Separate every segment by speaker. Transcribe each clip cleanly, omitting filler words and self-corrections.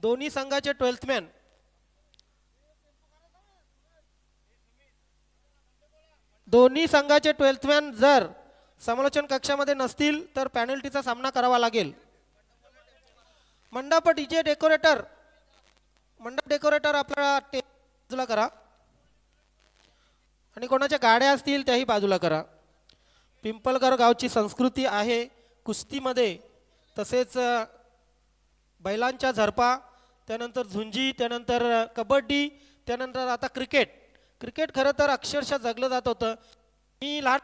Speaker 1: दोन्ही संघाचे 12th man जर समालोचन कक्षामध्ये नसतील तर पॅनल्टीचा सामना करावा लागेल. मंडप डीजे डेकोरेटर आपला बाजूला करा आणि कोणाच्या गाड्या असतील त्याही बाजूला करा. पिंपळगर गावची संस्कृती आहे कुस्तीमध्ये, तसेच बैलांच्या झरपा, त्यानंतर झुंजी, त्यानंतर कबड्डी, त्यानंतर आता क्रिकेट खरं तर अक्षरशः जगलं जात होतं. मी लहान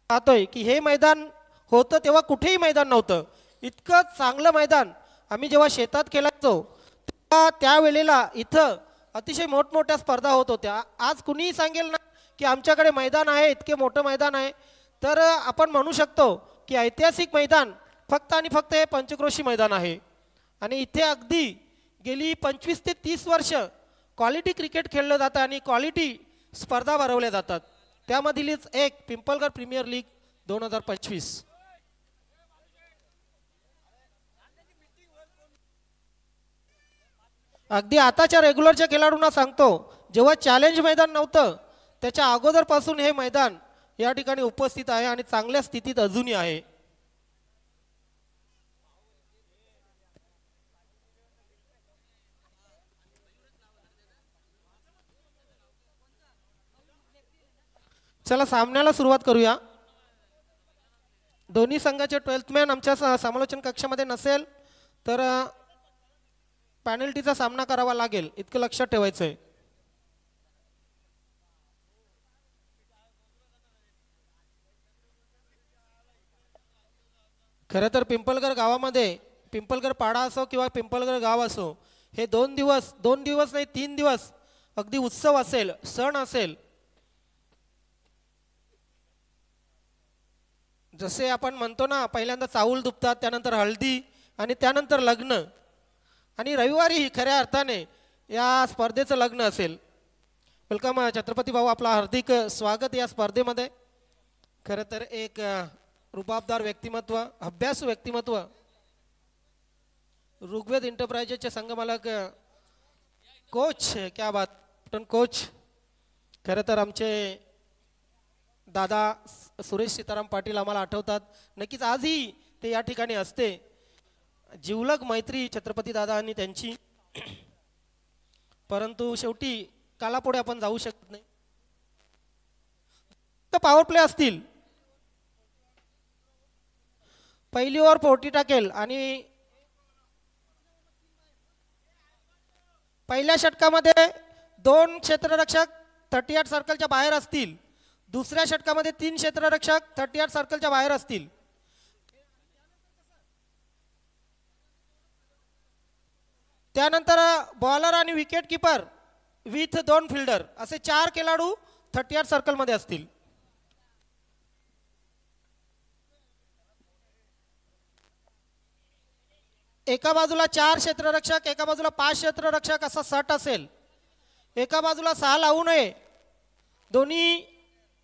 Speaker 1: पाहतोय की हे मैदान होतं तेव्हा कुठेही मैदान नव्हतं. इतकं चांगलं मैदान आम्ही जेव्हा शेतात खेळायचो तेव्हा त्यावेळेला इथं अतिशय मोठमोठ्या स्पर्धा होत होत्या. आज कुणीही सांगेल ना की आमच्याकडे मैदान आहे, इतके मोठं मैदान आहे, तर आपण म्हणू शकतो की ऐतिहासिक मैदान फक्त आणि फक्त हे पंचक्रोशी मैदान आहे. आणि इथे अगदी गेली 25 ते 30 वर्ष क्वालिटी क्रिकेट खेळलं जातं आणि क्वालिटी स्पर्धा भरवल्या जातात. त्यामधीलच एक पिंपळगर प्रीमियर लीग 2025. अगदी आताच्या रेग्युलरच्या खेळाडूंना सांगतो, जेव्हा चॅलेंज मैदान नव्हतं त्याच्या अगोदरपासून हे मैदान या ठिकाणी उपस्थित आहे आणि चांगल्या स्थितीत अजूनही आहे. चला सामन्याला सुरुवात करूया. दोन्ही संघाचे 12th मॅन आमच्या समालोचन कक्षामध्ये नसेल तर पॅनल्टीचा सामना करावा लागेल, इतकं लक्षात ठेवायचं आहे. खरं तर पिंपळगर गावामध्ये पिंपळगर पाडा असो किंवा पिंपळगर गाव असो, हे दोन दिवस नाही 3 दिवस अगदी उत्सव असेल, सण असेल. जसे आपण म्हणतो ना, पहिल्यांदा चाऊल दुपतात, त्यानंतर हळदी आणि त्यानंतर लग्न, आणि रविवारी खऱ्या अर्थाने या स्पर्धेचं लग्न असेल. वेलकम छत्रपती भाऊ, आपला हार्दिक स्वागत या स्पर्धेमध्ये. खरं तर एक रुबाबदार व्यक्तिमत्व, अभ्यासू व्यक्तिमत्व, ऋग्वेद एंटरप्राइजेसचे संघमालक कोच, क्या बात कोच. खरं तर आमचे दादा सुरेश सीताराम पाटील आम्हाला आठवतात. नक्कीच आजही ते या ठिकाणी असते. जिवलग मैत्री छत्रपती दादा आणि त्यांची, परंतु शेवटी कालापुढे आपण जाऊ शकत नाही. तर पॉवर प्ले असतील, पहिली ओव्हर 40 टाकेल आणि पहिल्या षटकामध्ये 2 क्षेत्ररक्षक 38 सर्कलच्या बाहेर असतील, दुसऱ्या षटकामध्ये 3 क्षेत्ररक्षक 38 सर्कलच्या बाहेर असतील. त्यानंतर बॉलर आणि विकेट किपर विथ 2 फिल्डर असे 4 खेळाडू 38 सर्कलमध्ये असतील. एका बाजूला 4 क्षेत्ररक्षक, एका बाजूला 5 क्षेत्ररक्षक असा सट असेल. एका बाजूला 6 लावू नये. दोन्ही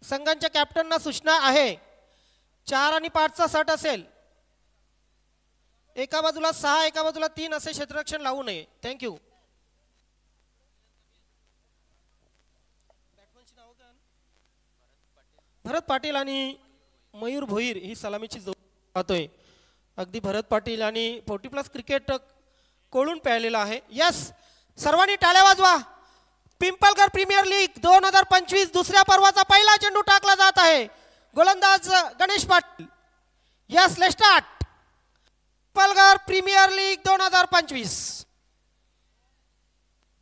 Speaker 1: संघांच्या कॅप्टनना सूचना आहे, 4 आणि 5चा सट असेल. एका बाजूला 6, एका बाजूला 3 असे क्षेत्ररक्षण लावू नये. थँक्यू. भरत पाटील आणि मयूर भोईर ही सलामीची जोड पाहतोय. अगदी भरत पाटील आणि 40+ क्रिकेट कोळून प्यायलेला आहे. यस, सर्वांनी टाळ्या वाजवा. पिंपळगर प्रीमियर लीग 2025 दुसऱ्या पर्वाचा पहिला चेंडू टाकला जात आहे. गोलंदाज Ganesh Patil. Yes, let's start. Pimpalgar Premier League 2025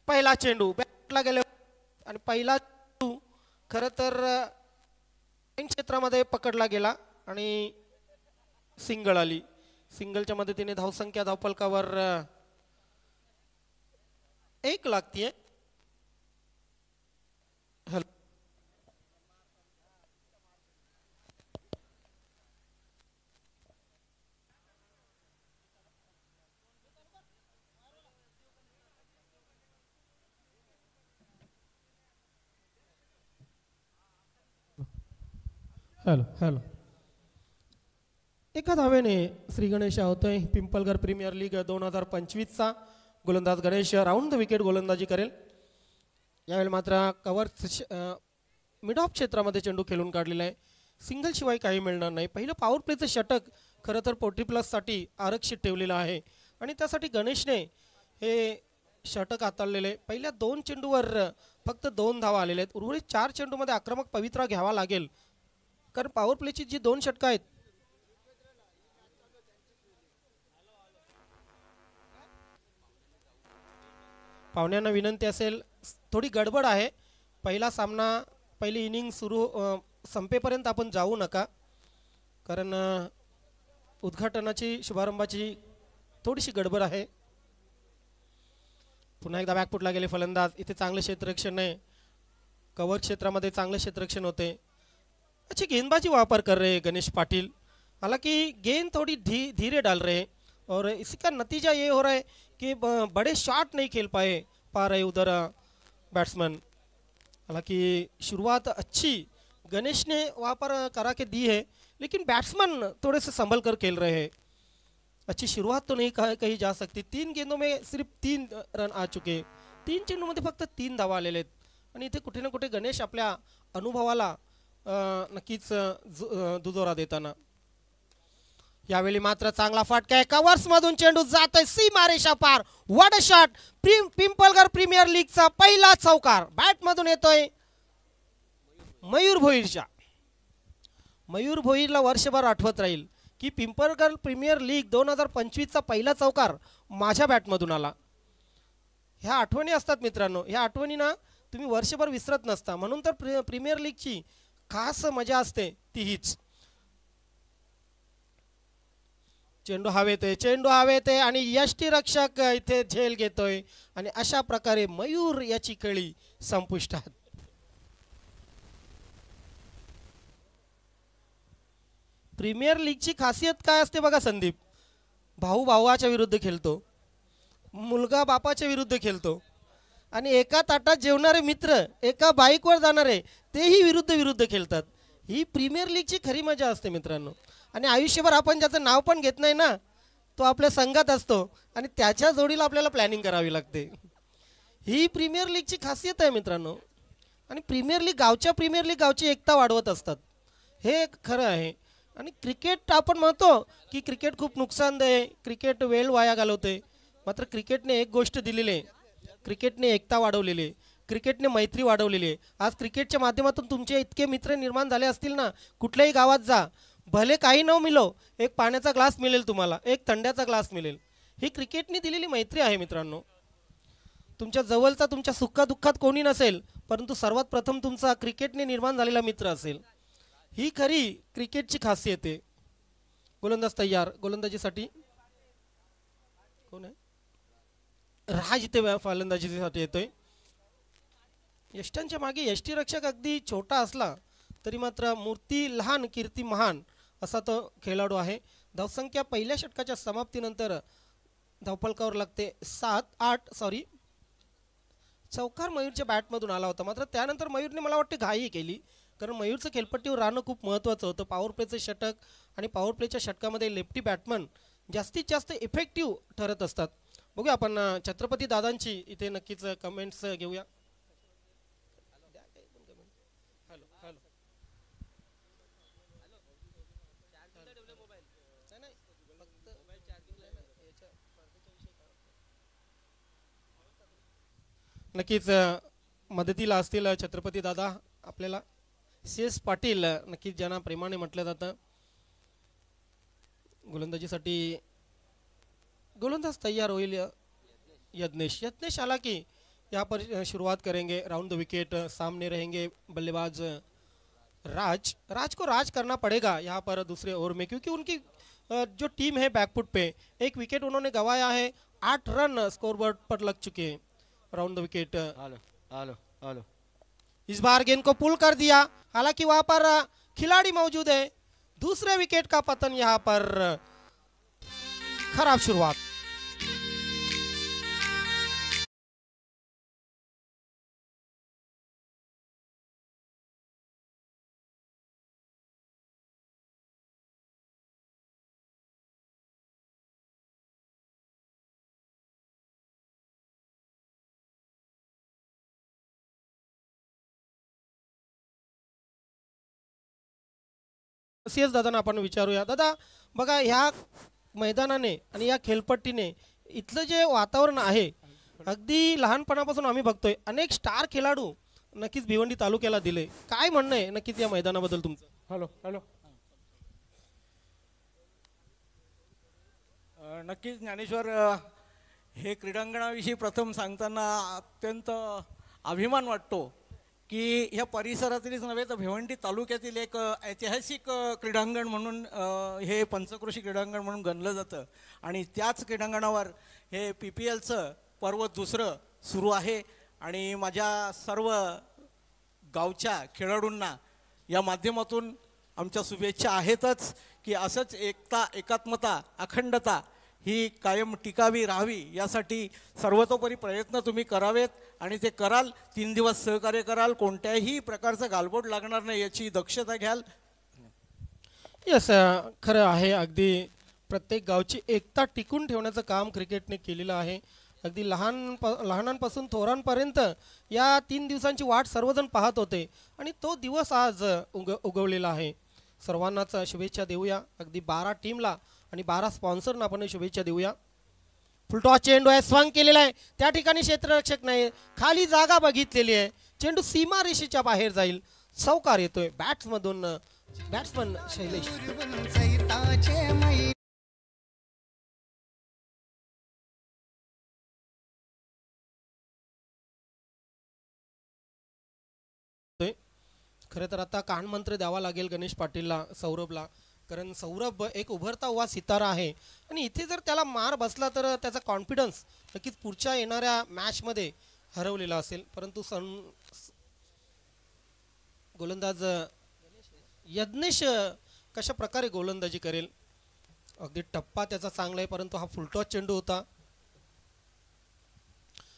Speaker 1: पहिला चेंडू बॅटला गेले आणि पहिला चेंडू खरं तर क्षेत्रामध्ये पकडला गेला आणि सिंगल आली. सिंगलच्या मदतीने धावसंख्या धावफलकावर 1 लागतीये. Hello hello. एका धावेने श्री गणेश होतोय. पिंपळगर प्रीमियर लीग 2025चा गोलंदाज गणेश राऊंड द विकेट गोलंदाजी करेल. यावेळी मात्र कव्हर मिड ऑफ क्षेत्रामध्ये चेंडू खेळून काढलेला आहे. सिंगल शिवाय काही मिळणार नाही. पहिलं पॉवर प्लेचं षटक खरं तर 40+ आरक्षित ठेवलेलं आहे आणि त्यासाठी गणेशने हे षटक हाताळलेले. पहिल्या 2 चेंडूवर फक्त 2 धावा आलेल्या आहेत. उर्वरित 4 चेंडूमध्ये आक्रमक पवित्रा घ्यावा लागेल, कारण पॉवर प्लेची जी 2 षटकं आहेत पाहुण्यांना विनंती असेल, थोडी गडबड आहे. पहिला सामना पहिली इनिंग संपेपर्यंत आपण जाऊ नका, कारण उद्घाटनाची शुभारंभाची थोडीशी गडबड आहे. पुन्हा एकदा बॅकफुटला गेले फलंदाज. इथे चांगलं क्षेत्ररक्षण आहे, कव्हर क्षेत्रामध्ये चांगलं क्षेत्ररक्षण होते. अच्छी गेंदबाजी वापर कर रहे गणेश पाटिल. हालांकि गेंद थोड़ी धीरे डाल रहे हैं और इसका नतीजा ये हो रहा है कि बड़े शॉट नहीं खेल पा रहे उधर बैट्समैन. हालांकि शुरुआत अच्छी गणेश ने वहाँ पर करा के दी है, लेकिन बैट्समैन थोड़े से संभल कर खेल रहे हैं. अच्छी शुरुआत तो नहीं कही जा सकती. 3 गेंदों में सिर्फ 3 रन आ चुके. 3 चेंडूमध्ये फक्त 3 धावा आलेले आहेत आणि इथे कुठे ना कुठे गणेश आपल्या अनुभवाला नक्कीच दुजोरा देताना. यावेळी मात्र चांगला फटका आहे. कव्हर्स मधून चेंडू जातोय सीमारेषा पार. What a shot. Pimpalgar Premier लीगचा पहिला चौकार बॅट मधून येतोय मयूर भोईरच्या. मयूर भोईरला वर्षभर आठवत राहील की पिंपलगर प्रीमियर लीग 2025चा पहिला चौकार माझ्या बॅटमधून आला. ह्या आठवणी असतात मित्रांनो, ह्या आठवणी ना तुम्ही वर्षभर विसरत नसता. म्हणून तर प्रीमियर लीगची खास मजा असते ती हीच. चेंडू हवेत आहे आणि यष्टीरक्षक इथे झेल घेतोय आणि अशा प्रकारे मयूर याची खेळी संपुष्टात. प्रीमियर लीगची खासियत काय असते बघा संदीप. भाऊ भावाच्या विरुद्ध खेळतो, मुलगा बापाच्या विरुद्ध खेळतो आणि एका ताटात जेवणारे मित्र, एका बाईकवर जाणारे तेही विरुद्ध खेळतात. ही प्रीमियर लीगची खरी मजा असते मित्रांनो. आणि आयुष्यभर आपण ज्याचं नाव पण घेत नाही ना, तो आपल्या संघात असतो आणि त्याच्या जोडीला आपल्याला प्लॅनिंग करावी लागते. ही प्रीमियर लीगची खासियत आहे मित्रांनो. आणि प्रीमियर लीग गावची एकता वाढवत असतात, हे खरं आहे. आणि क्रिकेट आपण म्हणतो की क्रिकेट खूप नुकसानदायी, क्रिकेट वेळ वाया घालवते. मात्र क्रिकेटने एक गोष्ट दिलेली आहे, क्रिकेटने एकता वाढवलेली आहे, क्रिकेटने मैत्री वाढवलेली आहे. आज क्रिकेटच्या माध्यमातून तुमचे इतके मित्र निर्माण झाले असतील ना, कुठल्याही गावात जा, भले काही न मिलो, एक पाण्याचा ग्लास मिळेल तुम्हाला, एक थंड्याचा ग्लास मिळेल. ही क्रिकेटने दिलेली मैत्री आहे मित्रांनो. तुमच्या जवळचा तुमच्या सुखदुःखात कोणी नसेल, परंतु सर्वात प्रथम तुमचा क्रिकेटने निर्माण झालेला मित्र असेल. ही खरी क्रिकेटची खासियत आहे. गोलंदाज तयार. गोलंदाजीसाठी कोण आहे? राज इथे फलंदाजीसाठी येतोय. यष्टांच्या मागे यष्टीरक्षक अगदी छोटा असला तरी मात्र मूर्ती लहान कीर्ती महान असा तो खेळाडू आहे. धावसंख्या पहिल्या षटकाच्या समाप्तीनंतर धावफलकावर लागते 7-8. चौकार मयूरच्या बॅटमधून आला होता. मात्र त्यानंतर मयूरने मला वाटते घाई केली, कारण मयूरचं खेळपट्टीवर राहणं खूप महत्त्वाचं होतं. पॉवर प्लेचं षटक आणि पॉवर प्लेच्या षटकामध्ये लेफ्टी बॅटमन जास्तीत जास्त इफेक्टिव्ह ठरत असतात. बघूया आपण छत्रपती दादांची इथे नक्कीच कमेंट्स घेऊया. नक्कीच मदतीला असतील छत्रपती दादा आपल्याला. CS पाटील नक्कीच ज्यांना प्रेमाने म्हटलं जातं. गोलंदाजीसाठी गोलंदाज तैयार होईल यज्ञेश आला कि यहाँ पर शुरुआत करेंगे. राउंड द विकेट सामने रहेंगे बल्लेबाज राज को राज करना पड़ेगा यहाँ पर दूसरे ओवर में, क्योंकि उनकी जो टीम है बैकफुट पे. एक विकेट उन्होंने गंवाया है, 8 रन स्कोरबोर्ड पर लग चुके हैं. Round the wicket. हेलो इस बार गेंद को पुल कर दिया, हालांकि वहां पर खिलाड़ी मौजूद है. दूसरे विकेट का पतन यहाँ पर. खराब शुरुआत. CS दादांना आपण विचारूया. दादा बघा, ह्या मैदानाने आणि या खेळपट्टीने इथलं जे वातावरण आहे, अगदी लहानपणापासून आम्ही बघतोय अनेक स्टार खेळाडू नक्कीच भिवंडी तालुक्याला दिले. काय म्हणणं आहे नक्कीच या मैदानाबद्दल तुमचं?
Speaker 2: Hello hello. नक्कीच ज्ञानेश्वर, हे क्रीडांगणाविषयी प्रथम सांगताना अत्यंत अभिमान वाटतो की ह्या परिसरातीलच नव्हे तर भिवंडी तालुक्यातील एक ऐतिहासिक क्रीडांगण म्हणून हे पंचक्रोशी क्रीडांगण म्हणून गणलं जातं. आणि त्याच क्रीडांगणावर हे PPLचं पर्व दुसरं सुरू आहे. आणि माझ्या सर्व गावच्या खेळाडूंना या माध्यमातून आमच्या शुभेच्छा आहेतच की असंच एकता, एकात्मता, अखंडता ही कायम टिकावी राहावी यासाठी सर्वतोपरी प्रयत्न तुम्ही करावेत. आणि ते कराल, 3 दिवस सहकार्य कराल, कोणत्याही प्रकारचं गालबोट लागणार नाही याची दक्षता घ्याल.
Speaker 1: यस, खरं आहे. अगदी प्रत्येक गावची एकता टिकून ठेवण्याचं काम क्रिकेटने केलेलं आहे. अगदी लहानांपासून थोरांपर्यंत या 3 दिवसांची वाट सर्वजण पाहत होते आणि तो दिवस आज उगवलेला आहे. सर्वांनाच शुभेच्छा देऊया. अगदी 12 टीमला आणि 12 स्पॉन्सरना आपण शुभेच्छा देऊया. फुलटॉस चेंडू आहे, स्वंग केलेला आहे, त्या ठिकाणी क्षेत्ररक्षक नाही, खाली जागा बघितलेली आहे, चेंडू सीमा रेषेच्या बाहेर जाईल. चौकार येतोय बॅट्समन शैलेश. खरं तर आता कानमंत्र द्यावा लागेल गणेश पाटीलला, सौरभला, कारण सौरभ एक उभरता हुआ सितारा आहे आणि इथे जर त्याला मार बसला तर त्याचा कॉन्फिडन्स नक्कीच पुढच्या येणाऱ्या मॅचमध्ये हरवलेला असेल. परंतु गोलंदाज यज्ञेश कशा प्रकारे गोलंदाजी करेल. अगदी टप्पा त्याचा चांगला आहे, परंतु हा फुलटॉस चेंडू होता.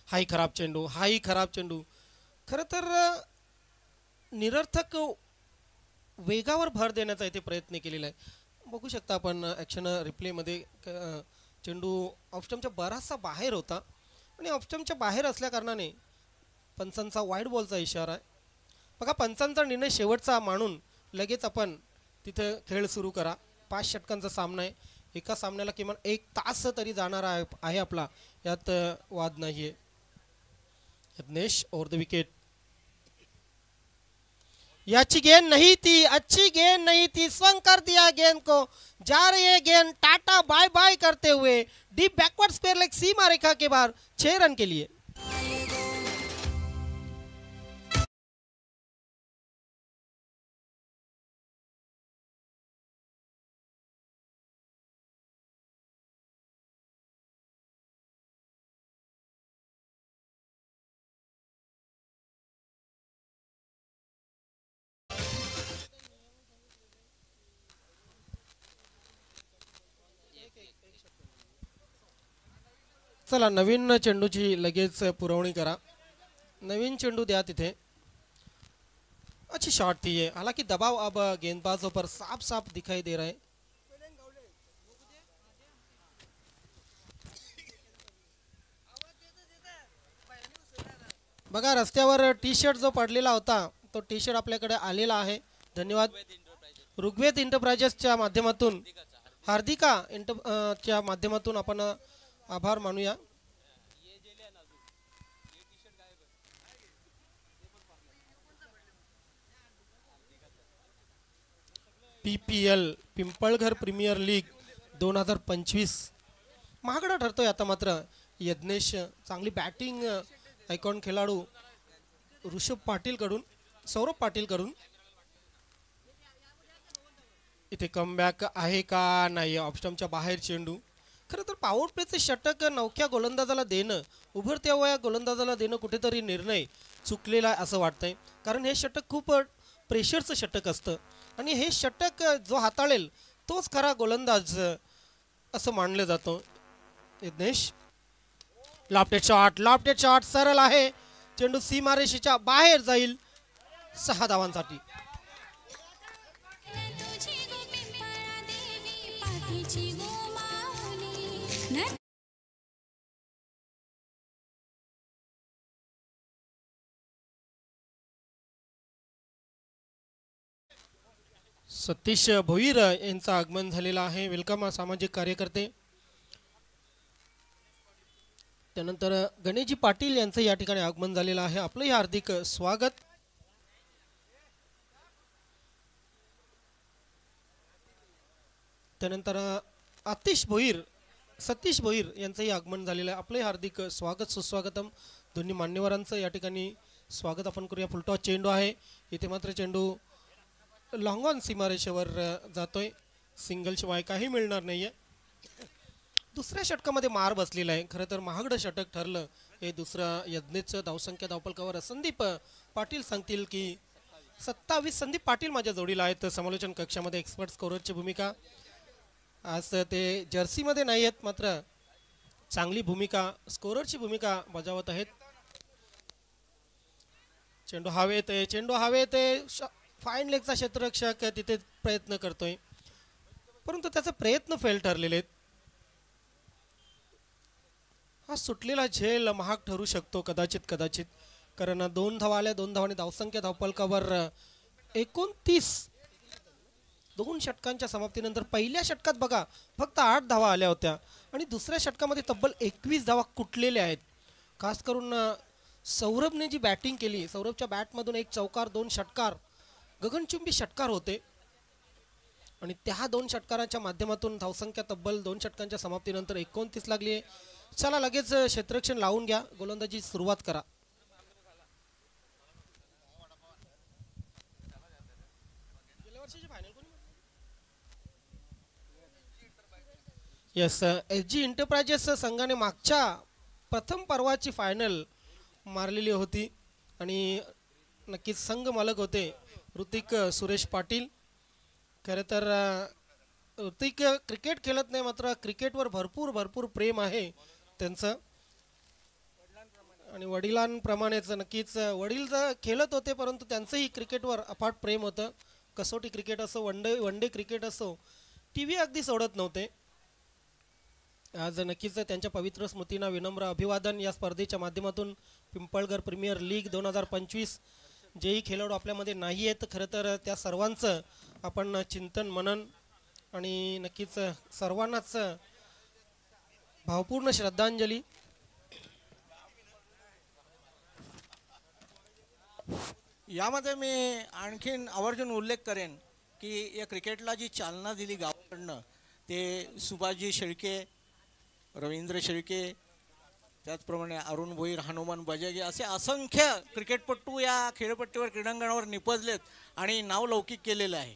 Speaker 1: हाही खराब चेंडू. खरं तर निरर्थक वेगावर भर देण्याचा इथे प्रयत्न केलेला आहे. बघू शकता आपण ॲक्शन रिप्लेमध्ये चेंडू ऑफस्टमच्या बराचसा बाहेर होता आणि ऑफस्टमच्या बाहेर असल्याकारणाने पंचांचा वाईड बॉलचा इशारा आहे. बघा, पंचांचा निर्णय शेवटचा मानून लगेच आपण तिथे खेळ सुरू करा. 5 षटकांचा सामना आहे. एका सामन्याला किमान 1 तास तरी जाणार आहे आपला, यात वाद नाही आहे. Yagnesh over the wicket. अच्छी गेंद नहीं थी, स्वंग कर दिया गेंद को, जा रही है गेंद टाटा बाय बाय करते हुए डीप बैकवर्ड स्क्वायर लेग सीमा रेखा के बाहर 6 रन के लिए. चला, नवीन चेंडूची लगेच पुरवणी करा. नवीन चेंडू द्या तिथे. अच्छी शॉट थी ये, हालांकि दबाव अब गेंदबाजों पर साफ साफ दिखाई दे रहा है. बघा, रस्त्यावर टी-शर्ट जो पडलेला होता तो टी-शर्ट आपल्याकडे आलेला आहे. धन्यवाद. ऋग्वेद एंटरप्राइजेसच्या माध्यमातून, हार्दिका च्या माध्यमातून आपण आभार मानूया. PPL पिंपळघर प्रीमियर लीग 2025 महागडा ठरतोय आता. मात्र यज्ञेश चांगली बॅटिंग आयकॉन खेळाडू ऋषभ पाटील कडून, सौरभ पाटील कडून इथे कमबॅक आहे का नाही. ऑफस्टमच्या बाहेर चेंडू. खरं तर पॉवर प्लेचे षटक नवख्या गोलंदाजाला देणं, उभरत्या वया गोलंदाजाला देणं कुठेतरी निर्णय चुकलेला आहे असं वाटतंय. कारण हे षटक खूप प्रेशरचं षटक असतं आणि हे षटक जो हाताळेल तोच खरा गोलंदाज असं मानलं जातं. यज्ञेश लॉफ्टेड शॉट सरळ आहे, चेंडू सीमारेषेच्या बाहेर जाईल. 6 धावांसाठी. सतीश भोईर यांचं आगमन झालेलं आहे. वेलकम सामाजिक कार्यकर्ते. त्यानंतर गणेशजी पाटील यांचं या ठिकाणी आगमन झालेलं आहे. आपलंही हार्दिक स्वागत. त्यानंतर आतिश भोईर, सतीश भोईर यांचंही आगमन झालेलं आहे. आपलंही हार्दिक स्वागत सुस्वागतम. दोन्ही मान्यवरांचं या ठिकाणी स्वागत आपण करूया. फुलटॉस चेंडू आहे. इथे मात्र चेंडू लॉंग ऑन सीमारेषेवर जातोय. सिंगल शिवाय काही मिळणार नाहीये. दुसऱ्या षटकामध्ये मार बसलेला आहे. खरं तर महागडं षटक ठरलं हे दुसरं. यज्ञेचं धावसंख्या धावपलकावर संदीप पाटील सांगतील की 27. संदीप पाटील माझ्या जोडीला आहेत समालोचन कक्षामध्ये. एक्सपर्ट स्कोररची भूमिका. आज ते जर्सीमध्ये नाही आहेत मात्र चांगली भूमिका स्कोररची भूमिका बजावत आहेत. चेंडू हवेत आहे. चेंडू हवेत आहे. फाईन लेगचा क्षेत्ररक्षक तिथे प्रयत्न करतोय परंतु त्याचे प्रयत्न फेल ठरलेले आहेत. हा सुटलेला झेल महाग ठरू शकतो कदाचित कारण 2 धावा आल्या. 2 धावांनी धावसंख्या धावपलकावर 29. 2 षटकांच्या समाप्तीनंतर पहिल्या षटकात बघा फक्त 8 धावा आल्या होत्या आणि दुसऱ्या षटकामध्ये तब्बल 21 धावा कुठलेल्या आहेत. खास करून सौरभने जी बॅटिंग केली, सौरभच्या बॅटमधून 1 चौकार 2 षटकार गगनचुंबी षटकार होते आणि त्या 2 षटकारांच्या माध्यमातून धावसंख्या तब्बल 2 षटकांच्या समाप्तीनंतर 29 लागली आहे. चला लगेच क्षेत्ररक्षण लावून घ्या. गोलंदाजी सुरुवात करा. यस, SG एंटरप्राइजेस संघाने मागच्या प्रथम पर्वाची फायनल मारलेली होती आणि नक्कीच संघ मालक होते ऋतिक सुरेश पाटील. खरं तर ऋतिक क्रिकेट खेळत नाही मात्र क्रिकेटवर भरपूर प्रेम आहे त्यांचं आणि वडिलांप्रमाणेच नक्कीच वडील जर खेळत होते परंतु त्यांचंही क्रिकेटवर अफाट प्रेम होतं. कसोटी क्रिकेट असो वन डे क्रिकेट असो TV अगदी सोडत नव्हते. आज नक्कीच त्यांच्या पवित्र स्मृतींना विनम्र अभिवादन. या स्पर्धेच्या माध्यमातून पिंपळगर प्रीमियर लीग 2025 जेही खेळाडू आपल्यामध्ये नाही आहेत खरं तर त्या सर्वांचं आपण चिंतन मनन आणि नक्कीच सर्वांनाच भावपूर्ण श्रद्धांजली.
Speaker 2: यामध्ये मी आणखीन आवर्जून उल्लेख करेन की या क्रिकेटला जी चालना दिली गावाकडनं ते सुभाषजी शेळके, रवींद्र शेळके, त्याचप्रमाणे अरुण भोईर, हनुमान बजागे असे असंख्य क्रिकेटपटू या खेळपट्टीवर क्रीडांगणावर निपजलेत आणि नावलौकिक केलेलं आहे.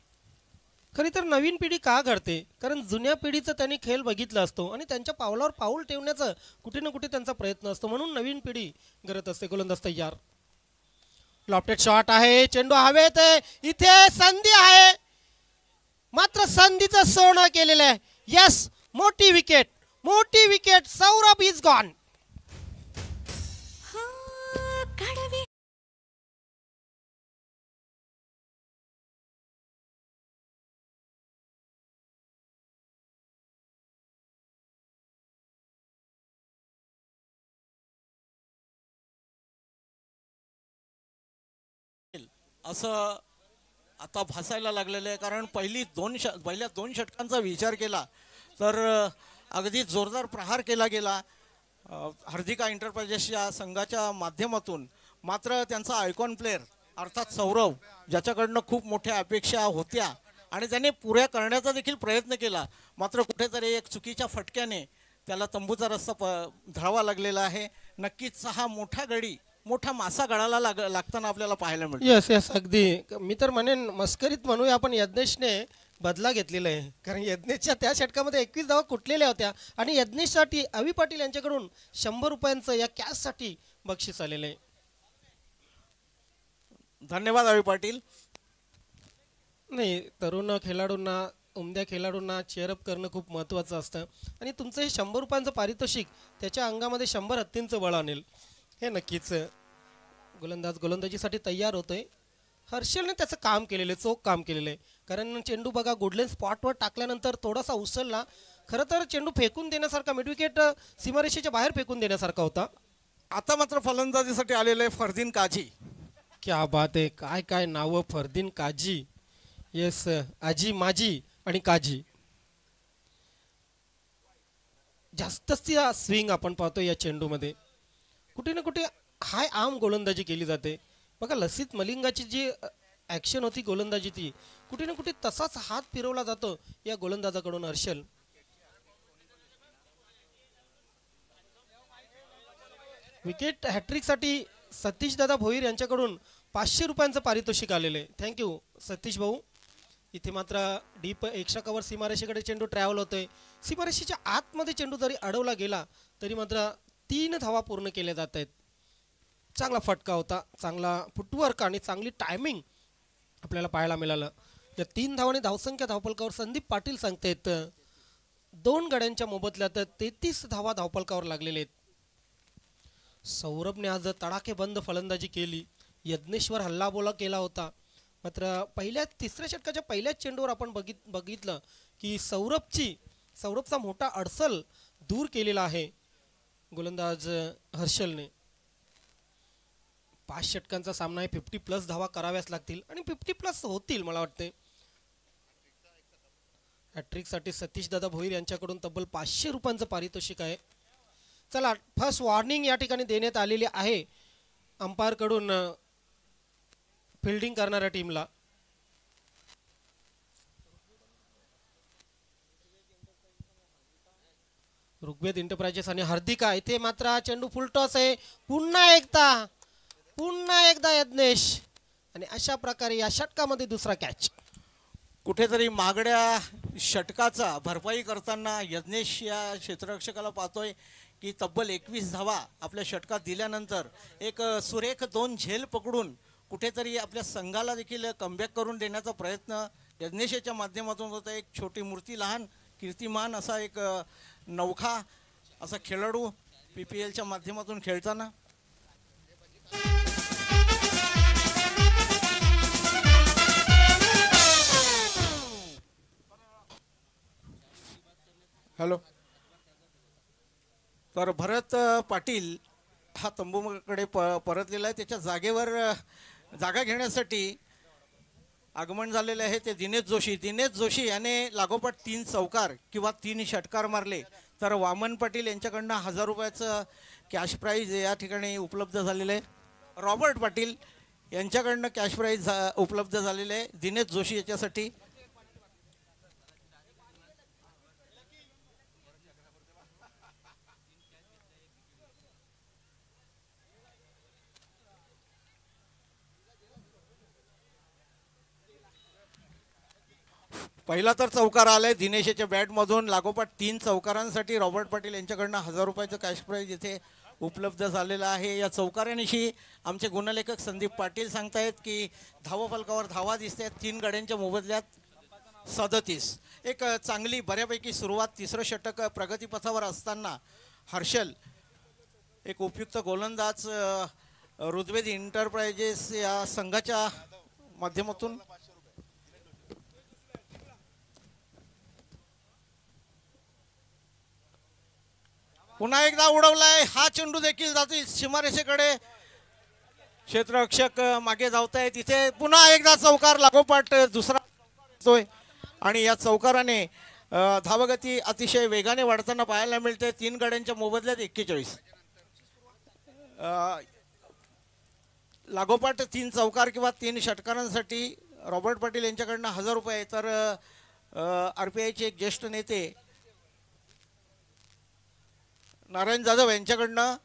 Speaker 1: खरी तर नवीन पिढी का घडते कारण जुन्या पिढीचं त्यांनी खेळ बघितला असतो आणि त्यांच्या पावलावर पाऊल ठेवण्याचा कुठे ना कुठे त्यांचा प्रयत्न असतो म्हणून नवीन पिढी करत असते. गोलंदाज तयार. लॉफ्टेड शॉट आहे. चेंडू हवेत आहे. इथे संधी आहे मात्र संधीचं सोनं केलेलं आहे. यस, मोठी विकेट. Saurabh is gone.
Speaker 2: असं आता भासायला लागलेलं आहे कारण पहिल्या 2 षटकांचा विचार केला तर अगदी जोरदार प्रहार केला गेला हार्दिका एंटरप्राइजेसच्या संघाच्या माध्यमातून. मात्र त्यांचा आयकॉन प्लेअर अर्थात सौरभ ज्याच्याकडनं खूप मोठ्या अपेक्षा होत्या आणि त्याने पुऱ्या करण्याचा देखील प्रयत्न केला मात्र कुठेतरी एक चुकीच्या फटक्याने त्याला तंबूचा रस्ता धरावा लागलेला आहे. नक्कीच हा मोठा मासा गळाला लागताना आपल्याला पाहायला मिळतो.
Speaker 1: यस, अगदी. मी तर म्हणेन मस्करीत म्हणूया आपण यज्ञेशने बदला घेतलेला आहे कारण यज्ञेशच्या त्या षटकामध्ये 21 धावा कुठलेल्या होत्या आणि यज्ञेशसाठी अवी पाटील यांच्याकडून 100 रुपयांचं या कॅशसाठी बक्षीस आलेलं आहे.
Speaker 2: धन्यवाद अवी पाटील.
Speaker 1: नाही, तरुण खेळाडूंना उमद्या खेळाडूंना चेअरअप करणं खूप महत्त्वाचं असतं आणि तुमचं हे 100 रुपयांचं पारितोषिक त्याच्या अंगामध्ये 100 हत्तींचं बळ आणेल हे नक्कीच. गोलंदाजीसाठी तयार होतोय. हर्षलने त्याचं काम केलेलं आहे, चोख काम केलेलं आहे कारण चेंडू बघा गुडलेन स्पॉटवर टाकल्यानंतर थोडासा उसळला. खरं तर चेंडू फेकून देण्यासारखा मिड विकेट सीमारेषेच्या बाहेर फेकून देण्यासारखा होता.
Speaker 2: आता मात्र फलंदाजीसाठी आलेलं आहे फरदीन काझी.
Speaker 1: क्या बात आहे. काय नावं. फरदीन काझी येस, आजी माझी आणि काजी. जास्तच ती स्विंग आपण पाहतो या चेंडूमध्ये. कुठे ना कुठे हाय आर्म गोलंदाजी केली जाते. बघा लसित मलिंगाची जी ॲक्शन होती गोलंदाजी, ती कुठे ना कुठे तसाच हात फिरवला जातो या गोलंदाजाकडून. हर्षल विकेट हॅट्रिकसाठी सतीश दादा भोईर यांच्याकडून 500 रुपयांचं पारितोषिक आलेलं आहे. थँक्यू सतीश भाऊ. इथे मात्र डीप एक्स्ट्रा कव्हर सीमारेषेकडे चेंडू ट्रॅव्हल होतोय. सीमारेषेच्या आतमध्ये चेंडू जरी अडवला गेला तरी मात्र 3 धावा पूर्ण केल्या जात आहेत. चांगला फटका होता, चांगला फुटवर्क आणि चांगली टायमिंग आपल्याला पाहायला मिळालं. या 3 धावांनी धावसंख्या धावफलकावर संदीप पाटील सांगतायत 2 गड्यांच्या मोबदल्यात 33 धावा धावफलकावर लागलेले आहेत. सौरभने आज तडाखेबंद फलंदाजी केली. यज्ञेश्वर हल्लाबोला केला होता. मात्र तिसऱ्या षटकाच्या पहिल्याच चेंडूवर आपण बघितलं की सौरभचा मोठा अडसल दूर केलेला आहे गोलंदाज हर्षलने. 5 षटकांचा सामना आहे. 50+ धावा कराव्याच लागतील आणि 50+ होतील मला वाटते. हॅट्रिकसाठी सतीश दादा भोईर यांच्याकडून तब्बल 500 रुपयांचं पारितोषिक आहे. चला, फर्स्ट वॉर्निंग या ठिकाणी देण्यात आलेली आहे अंपायर कडून फिल्डिंग करणाऱ्या टीमला. ऋग्वेद एंटरप्राइजेस आणि हार्दिका. इथे मात्र चेंडू फुलटॉस आहे. पुन्हा एकदा यज्ञेश, आणि अशा प्रकारे या षटकामध्ये दुसरा कॅच.
Speaker 2: कुठेतरी मागड्या षटकाचा भरपाई करताना यज्ञेश या क्षेत्ररक्षकाला पाहतोय की तब्बल 21 धावा आपल्या षटकात दिल्यानंतर एक सुरेख 2 झेल पकडून कुठेतरी आपल्या संघाला देखील कमबॅक करून देण्याचा प्रयत्न यज्ञेशच्या माध्यमातून होता. एक छोटी मूर्ती, लहान कीर्तिमान असा एक नौखा असा खेळाडू PPLच्या माध्यमातून खेळताना. हॅलो. तर भरत पाटील हा तंबूकडे परतलेला आहे. त्याच्या जागेवर जागा घेण्यासाठी आगमन झालेले आहे ते दिनेश जोशी याने लागोपाठ 3 चौकार किंवा 3 षटकार मारले तर वामन पाटील यांच्याकडनं 1000 रुपयाचं कॅश प्राईज या ठिकाणी उपलब्ध झालेलं आहे. रॉबर्ट पाटील यांच्याकडनं कॅश प्राईज उपलब्ध झालेलं आहे दिनेश जोशी याच्यासाठी. पहिला तर चौकार आलाय दिनेशच्या बॅटमधून. लागोपाठ 3 चौकारांसाठी रॉबर्ट पाटील यांच्याकडनं 1000 रुपयाचं कॅश प्राईज इथे उपलब्ध झालेलं आहे. या चौकारांविषयी आमचे गुणलेखक संदीप पाटील सांगतायत की धावफलकावर धावा दिसत आहेत 3 गड्यांच्या मोबदल्यात 37. एक चांगली बऱ्यापैकी सुरुवात. तिसरं षटक प्रगतीपथावर असताना हर्षल एक उपयुक्त गोलंदाज ऋग्वेद एंटरप्राइजेस या संघाच्या माध्यमातून पुन्हा एकदा उडवलाय. हा चेंडू देखील जातो सीमारेषेकडे. क्षेत्ररक्षक मागे धावताय. तिथे पुन्हा एकदा चौकार लागोपाठ दुसरा होतोय आणि या चौकाराने धावगती अतिशय वेगाने वाढताना पाहायला मिळते. 3 गड्यांच्या मोबदल्यात 41. लागोपाठ 3 चौकार किंवा 3 षटकारांसाठी रॉबर्ट पाटील यांच्याकडनं 1000 रुपये तर RPIचे एक ज्येष्ठ नेते नारायण जाधव यांच्याकडनं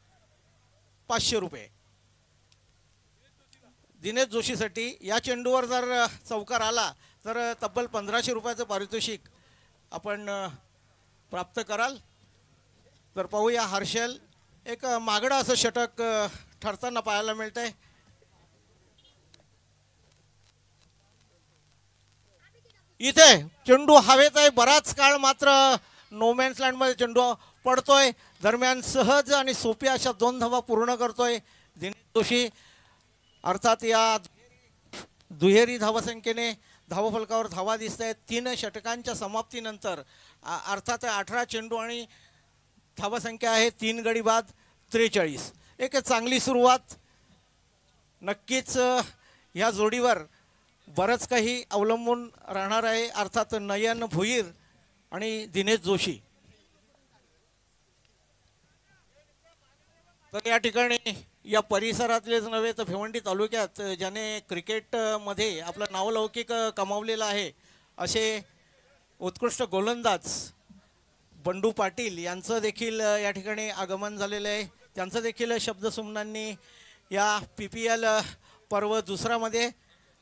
Speaker 2: 500 रुपये. दिनेश जोशीसाठी या चेंडूवर जर चौकार आला तर तब्बल 1500 रुपयाचं पारितोषिक आपण प्राप्त कराल. तर पाहूया हर्षल एक मागडं असं षटक ठरताना पाहायला मिळतंय. इथे चेंडू हवेत आहे. बराच काळ मात्र नोमॅन्स लँडमध्ये चेंडू पडतोय. दरम्यान सहज आणि सोप्या अशा 2 धावा पूर्ण करतोय दिनेश जोशी. अर्थात या दुहेरी धावसंख्येने धावफलकावर धावा दिसत आहेत 3 षटकांच्या समाप्तीनंतर. अर्थात 18 चेंडू आणि धावसंख्या आहे 3 गडी बाद 43. एक चांगली सुरुवात. नक्कीच ह्या जोडीवर बरंच काही अवलंबून राहणार आहे, अर्थात नयन भोईर आणि दिनेश जोशी. तर या ठिकाणी या परिसरातलेच नव्हे तर भिवंडी तालुक्यात ज्याने क्रिकेटमध्ये आपलं नावलौकिक कमावलेलं आहे असे उत्कृष्ट गोलंदाज बंडू पाटील यांचं देखील या ठिकाणी आगमन झालेलं आहे. त्यांचं देखील शब्दसुमनांनी या PPL पर्व दुसरामध्ये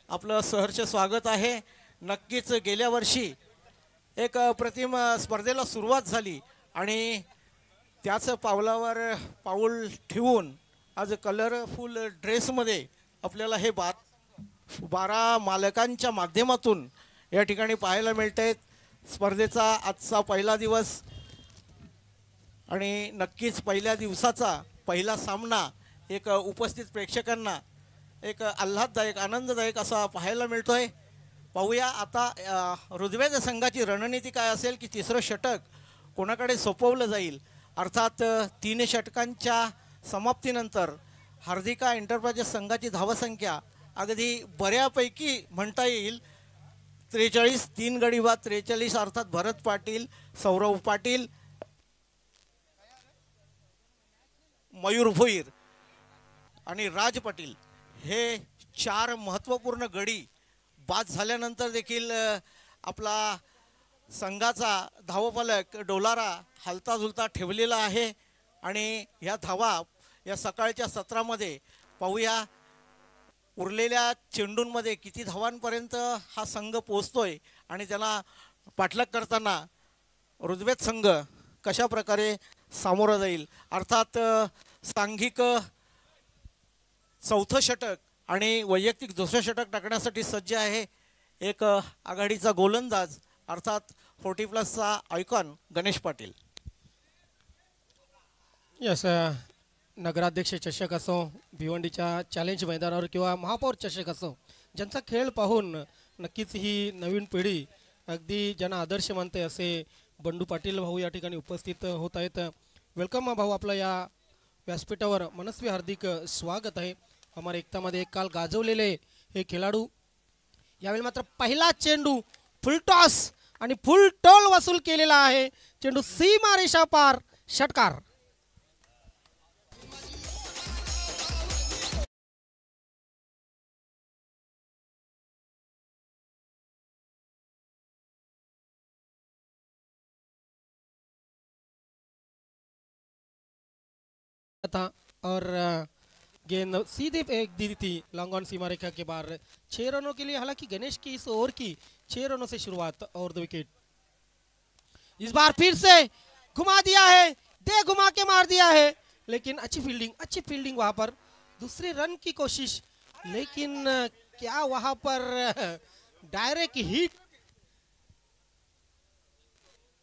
Speaker 2: आपलं सहर्ष स्वागत आहे. नक्कीच गेल्या वर्षी एक प्रतिम स्पर्धेला सुरुवात झाली आणि त्याच पावलावर पाऊल ठेवून आज कलरफुल ड्रेसमध्ये आपल्याला हे 12 मालकांच्या माध्यमातून या ठिकाणी पाहायला मिळत आहेत. स्पर्धेचा आजचा पहिला दिवस आणि नक्कीच पहिल्या दिवसाचा पहिला सामना एक उपस्थित प्रेक्षकांना एक आल्हाददायक आनंददायक असा पाहायला मिळतोय. पाहूया आता ऋग्वेद संघाची रणनीती काय असेल की तिसरं षटक कोणाकडे सोपवलं जाईल. अर्थात 3 षटकांच्या समाप्तीनंतर हार्दिका एंटरप्राइजेस संघाची धावसंख्या अगदी बऱ्यापैकी म्हणता येईल 43. 3 गडी बाद 43 अर्थात भरत पाटील, सौरव पाटील, मयूर भोईर आणि राज पाटील हे 4 महत्त्वपूर्ण गडी बाद झाल्यानंतर देखील आपला संघाचा धावफलक डोलारा हलता झुलता ठेवलेला आहे. आणि ह्या धावा या सकाळच्या सत्रामध्ये पाहूया उरलेल्या चेंडूंमध्ये किती धावांपर्यंत हा संघ पोहोचतोय आणि त्याला पाठलाग करताना ऋग्वेद संघ कशा प्रकारे सामोरं जाईल. अर्थात सांघिक चौथं षटक आणि वैयक्तिक दुसरं षटक टाकण्यासाठी सज्ज आहे एक आघाडीचा गोलंदाज अर्थात 40+ आयकॉन गणेश पाटील.
Speaker 1: यस, नगराध्यक्ष चषक असो, भिवंडीच्या चॅलेंज मैदानावर किंवा महापौर चषक असो, ज्यांचा खेळ पाहून नक्कीच ही नवीन पिढी अगदी ज्यांना आदर्श मानते असे बंडू पाटील भाऊ या ठिकाणी उपस्थित होत आहेत. वेलकम भाऊ, आपलं या व्यासपीठावर मनस्वी हार्दिक स्वागत आहे. हमारे एकतामध्ये एक काल गाजवलेले हे खेळाडू यावेळी मात्र पहिला चेंडू फुल टॉस आणि फुल टोल वसूल केलेला आहे. चेंडू सीमा रेषा पार, षटकार. था और गेंद सीधे फेंक दी थी लॉन्ग ऑन सीमा रेखा के बाहर 6 रनों के लिए. हालांकि गणेश की इस ओवर की 6 रनों से शुरुआत और 2 विकेट. इस बार फिर से घुमा दिया है, दे घुमा के मार दिया है, लेकिन अच्छी फील्डिंग वहां पर. दूसरे रन की कोशिश, लेकिन क्या वहां पर डायरेक्ट हिट.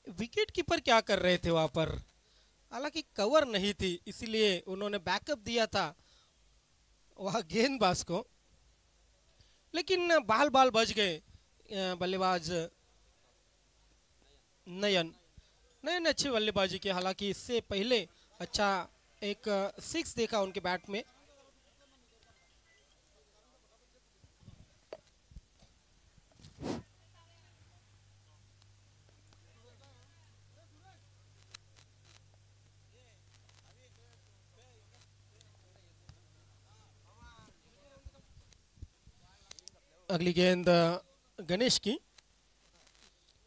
Speaker 1: विकेट कीपर क्या कर रहे थे वहां पर. हालांकि कवर नहीं थी इसलिए उन्होंने बैकअप दिया था वह गेंदबाज को, लेकिन बाल बच गए बल्लेबाज नयन अच्छी बल्लेबाजी की. हालांकि इससे पहले अच्छा एक 6 देखा उनके बैट में. अगली गेंद गणेश की.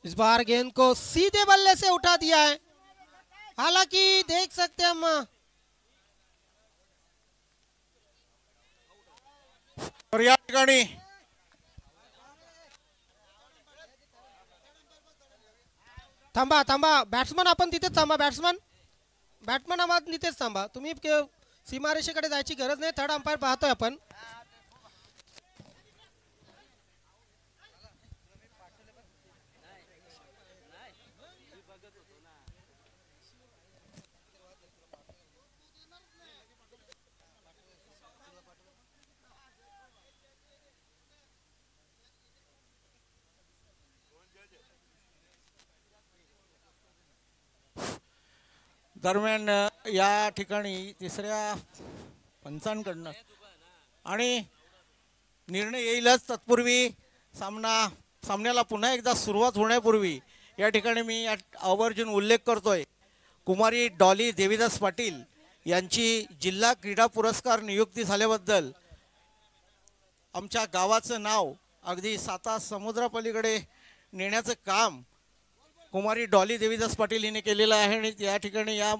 Speaker 1: इस बार गेंद को सीधे बल्ले से उठा दिया है. हालांकि देख सकते हैं हम
Speaker 2: और या ठिकाणी
Speaker 1: थांबा बॅट्समन आपण तिथेच थांबा. बॅट्समन आपण तिथेच थांबा. तुम्ही सीमारेषेकडे जायची गरज नाही. थर्ड अंपायर पाहतोय आपण.
Speaker 2: दरम्यान या ठिकाणी तिसऱ्या पंचांकडनं आणि निर्णय येईलच तत्पूर्वी सामन्याला पुन्हा एकदा सुरुवात होण्यापूर्वी या ठिकाणी मी आवर्जून उल्लेख करतोय, कुमारी डॉली देवीदास पाटील यांची जिल्हा क्रीडा पुरस्कार नियुक्ती झाल्याबद्दल आमच्या गावाचं नाव अगदी साता समुद्रापलीकडे नेण्याचं काम कुमारी डॉली देवीदास पाटील हिने केलेलं आहे आणि या ठिकाणी या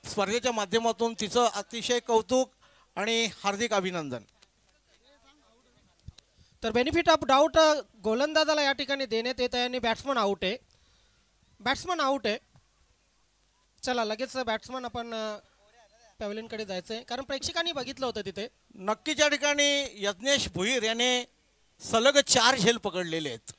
Speaker 2: स्पर्धेच्या माध्यमातून तिचं अतिशय कौतुक आणि हार्दिक अभिनंदन.
Speaker 1: तर बेनिफिट ऑफ डाऊट गोलंदाजाला या ठिकाणी देण्यात येत आहे आणि बॅट्समन आउट आहे. बॅट्समन आउट आहे. चला लगेच बॅट्समन आपण पॅव्हलियनकडे जायचं आहे कारण प्रेक्षकांनी बघितलं होतं तिथे.
Speaker 2: नक्कीच या ठिकाणी यज्ञेश भुईर याने सलग 4 झेल पकडलेले आहेत.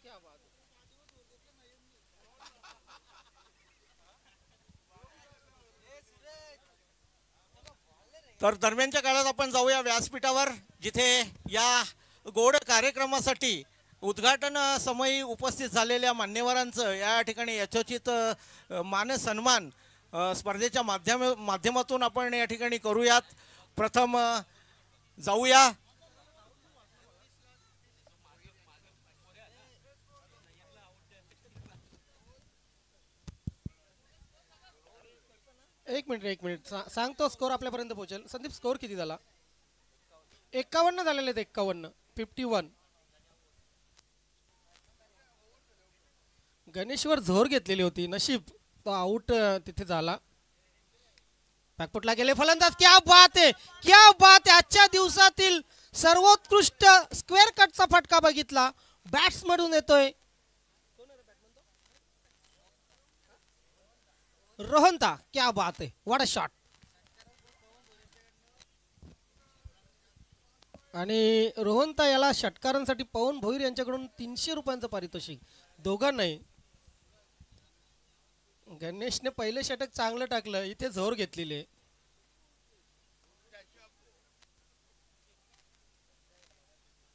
Speaker 2: तर दरम्यानच्या काळात आपण जाऊया व्यासपीठावर, जिथे या गोड कार्यक्रमासाठी उद्घाटन समयी उपस्थित झालेल्या मान्यवरांचं या ठिकाणी यथोचित मान सन्मान स्पर्धेच्या माध्यमातून आपण या ठिकाणी करूयात. प्रथम जाऊया
Speaker 1: एक मिनिट सांगतो स्कोर आपल्यापर्यंत पोहोचेल. संदीप स्कोर किती झाला? 51 झालेले आहेत. 51 गणेशवर झोर घेतलेली होती, नशीब तो आउट तिथे झाला. बॅकफुटला गेले फलंदाज. क्या बात आहे, क्या बात आहे. आजच्या दिवसातील सर्वोत्कृष्ट स्क्वेअर कटचा फटका बघितला, बॅट्समधून येतोय रोहनता. क्या बात आहे, व्हाट अ शॉट. आणि रोहनता याला षटकारांसाठी पवन भोईर यांच्याकडून 300 रुपयांचं पारितोषिक, दोघांनाही. गणेशने पहिले षटक चांगलं टाकलं, इथे झोर घेतलेले.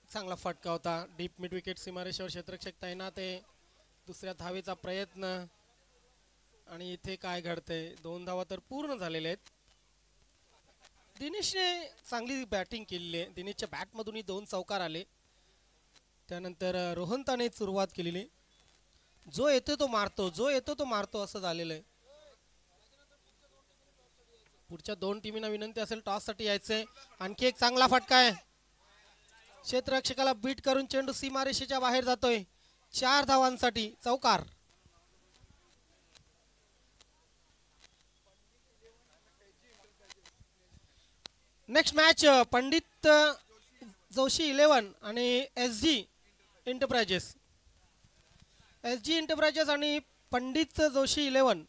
Speaker 1: चांगला फटका होता. डीप मिड विकेट सीमारेषेवर क्षेत्ररक्षक तैनात आहे. दुसऱ्या धावेचा प्रयत्न आणि इथे काय घडतंय? 2 धावा तर पूर्ण झालेल्या आहेत. दिनेशने चांगली बॅटिंग केलेली आहे. दिनेशच्या बॅटमधूनही 2 चौकार आले. त्यानंतर रोहनताने सुरुवात केलेली. जो येतो तो मारतो, जो येतो तो मारतो असं झालेलं आहे. पुढच्या 2 टीमींना विनंती असेल टॉससाठी यायचंय. आणखी एक चांगला फटका आहे. क्षेत्ररक्षकाला बीट करून चेंडू सीमारेषेच्या बाहेर जातोय. 4 धावांसाठी चौकार. नेक्स्ट मॅच पंडित जोशी 11 आणि SG एंटरप्राइजेस. SG एंटरप्राइजेस आणि पंडित जोशी 11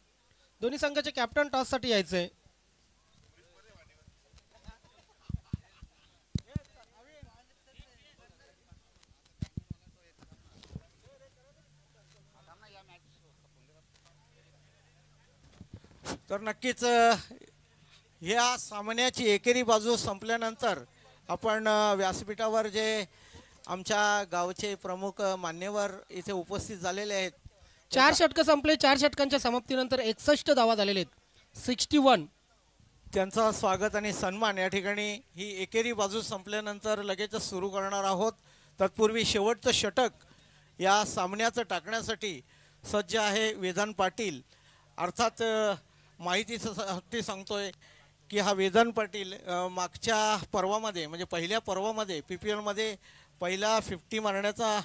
Speaker 1: दोन्ही संघाचे कॅप्टन टॉससाठी यायचंय.
Speaker 2: तर नक्कीच या सामन्याची एकेरी बाजू संपल्यानंतर आपण व्यासपीठावर जे आमच्या गावचे प्रमुख मान्यवर इथे उपस्थित झालेले आहेत.
Speaker 1: 4 षटकं संपले. 4 षटकांच्या समाप्तीनंतर 61 धावा झालेले आहेत. 61.
Speaker 2: त्यांचा स्वागत आणि सन्मान या ठिकाणी ही एकेरी बाजू संपल्यानंतर लगेचच सुरू करणार आहोत. तत्पूर्वी शेवटचं षटक या सामन्याचं सज्ज आहे वेदांत पाटील. अर्थात माहितीसाठी सांगतोय की हा वेदांत पाटील मागच्या पर्वामध्ये म्हणजे पहिल्या पर्वामध्ये PPL मध्ये पहिला 50 मारण्याचा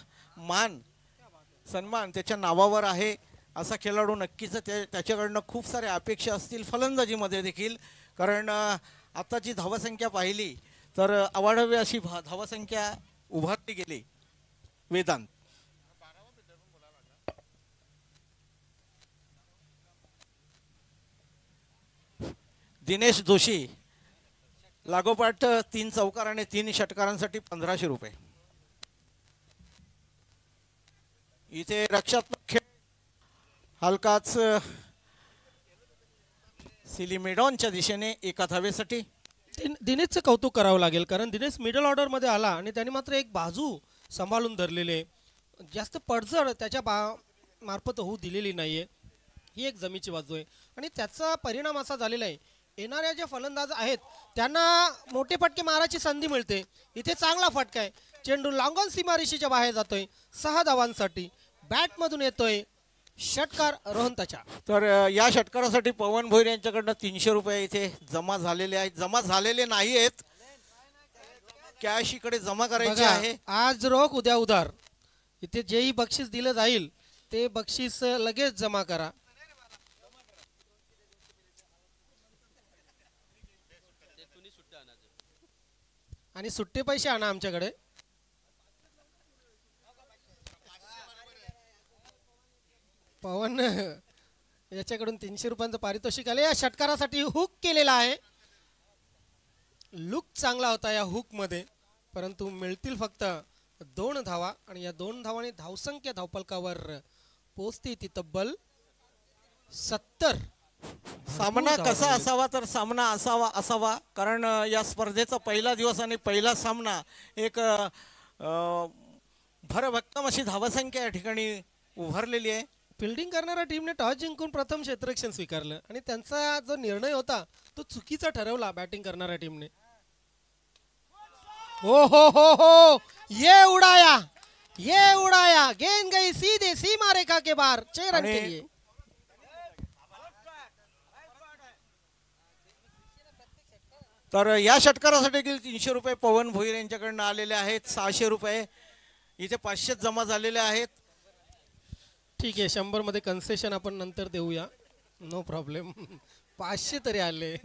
Speaker 2: सन्मान त्याच्या नावावर आहे. असा खेळाडू नक्कीच त्याच्याकडनं खूप साऱ्या अपेक्षा असतील फलंदाजीमध्ये देखील, कारण आताची धावसंख्या पाहिली तर अवाढव्य अशी धावसंख्या उभारली गेली. वेदांत दिनेश जोशी लागोपाठ 3 चौकार आणि 3 षटकारांसाठी 1500 रुपये. इथे रक्षात्मक खेळ हलकाच सिलिमेडॉनच्या दिशेने एका धावेसाठी.
Speaker 1: दिनेशचं कौतुक करावं लागेल, कारण दिनेश मिडल ऑर्डरमध्ये आला आणि त्याने मात्र एक बाजू सांभाळून धरलेले. जास्त पडझड त्याच्या मार्फत होऊ दिलेली नाहीये. ही एक जमीची बाजू आहे आणि त्याचा परिणाम असा झालेला आहे येणाऱ्या जे फलंदाज आहेत त्यांना मोठे फटके मारायची संधी मिळते. इथे चांगला फटका आहे. चेंडू लांगून सीमारेषेच्या बाहेर जातोय 6 धावांसाठी. बॅटमधून येतोय षटकार रोहंताच्या.
Speaker 2: तर या षटकारासाठी पवन भोईर यांच्याकडनं 300 रुपये इथे जमा झालेले आहेत. जमा झालेले नाही आहेत, कॅश इकडे जमा करायचे
Speaker 1: बघा,
Speaker 2: आहे.
Speaker 1: आज रोख उद्या उधार. इथे जेही बक्षीस दिलं जाईल ते बक्षीस लगेच जमा करा. आणि सुट्टे पैसे आणा आमच्याकडे. पवन याच्याकडून 300 रुपयांचं पारितोषिक आले. या षटकारासाठी हुक केलेला आहे. लुक चांगला होता या हुक मध्ये, परंतु मिळतील फक्त 2 धावा. आणि या 2 धावांनी धावसंख्या धावपलकावर पोहोचते ती तब्बल 70.
Speaker 2: सामना कसा असावा तर सामना असावा कारण या स्पर्धेचा पहिला दिवस आणि पहिला सामना एक भरभक्कम अशी धावसंख्या या ठिकाणी उभारलेली आहे.
Speaker 1: फिल्डिंग करणाऱ्या टीमने टॉस जिंकून प्रथम क्षेत्ररक्षण स्वीकारलं आणि त्यांचा जो निर्णय होता तो चुकीचा ठरवला बॅटिंग करणाऱ्या टीमने. हो हो हो हो, ये उड़ाया गेंद गई सीधे सीमा रेखा के बाहर 6 रन के लिए.
Speaker 2: तर या षटकारासाठी 300 रुपये पवन भोईर यांच्याकडनं आलेले आहेत. 600 रुपये इथे 500 जमा झालेले आहेत.
Speaker 1: ठीक आहे, 100 मध्ये कन्सेशन आपण नंतर देऊया, नो प्रॉब्लेम. 500 तरी आले.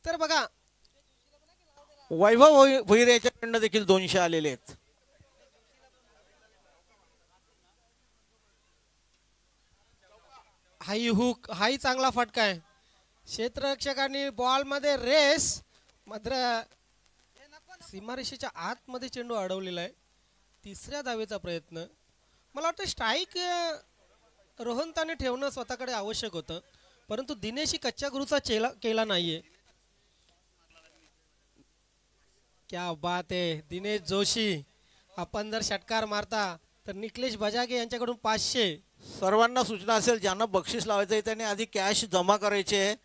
Speaker 1: तर बघा,
Speaker 2: वैभव भोईर याच्याकडनं देखील 200 आलेले आहेत.
Speaker 1: हाई हुक, हाई चांगला फटका आहे. क्षेत्ररक्षकांनी बॉल मध्ये रेस मात्र सीमारेषेच्या आतमध्ये चेंडू अडवलेला आहे. 3ऱ्या धावेचा प्रयत्न. मला वाटतं स्ट्राईक रोहंताने ठेवणं स्वतःकडे आवश्यक होतं, परंतु दिनेश कच्च्या गुरुचा चेला केला नाहीये. क्या बात आहे दिनेश जोशी. आपण जर षटकार मारता तर निखिलेश बजागे यांच्याकडून 500.
Speaker 2: सर्वांना सूचना असेल ज्यांना बक्षीस लावायचं आहे त्यांनी आधी कॅश जमा करायचे आहे.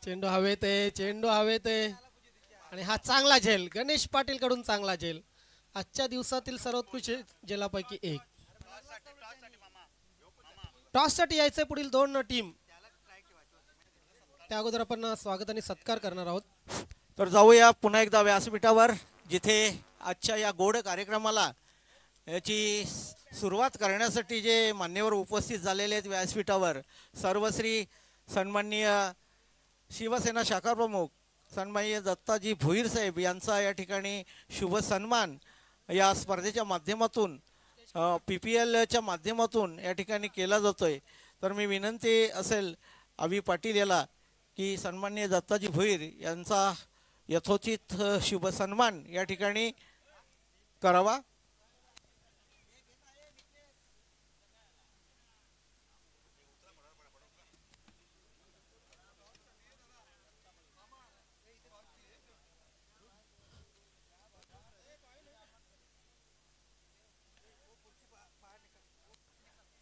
Speaker 1: चेंडू हवेत आहे आणि हा चांगला झेल गणेश पाटील कडून चांगला झेल. आजच्या दिवसातील सर्वोत्कृष्ट झेलापैकी एक. टॉस साठी यायचे पुढील 2 टीम. त्या अगोदर आपण स्वागत आणि सत्कार करणार आहोत.
Speaker 2: तर जाऊया पुन्हा एकदा व्यासपीठावर, जिथे आजच्या या गोड कार्यक्रमाला याची सुरुवात करण्यासाठी जे मान्यवर उपस्थित झालेले आहेत व्यासपीठावर. सर्वश्री सन्माननीय शिवसेना शाखा प्रमुख सन्माननीय दत्ताजी भोईर साहेब यांचा या ठिकाणी शुभ सन्मान या स्पर्धेच्या माध्यमातून PPLच्या माध्यमातून या ठिकाणी केला जातोय. तर मी विनंती असेल अभि पाटील याला की सन्माननीय दत्ताजी भोईर यांचा यथोचित शुभ सन्मान या ठिकाणी करावा.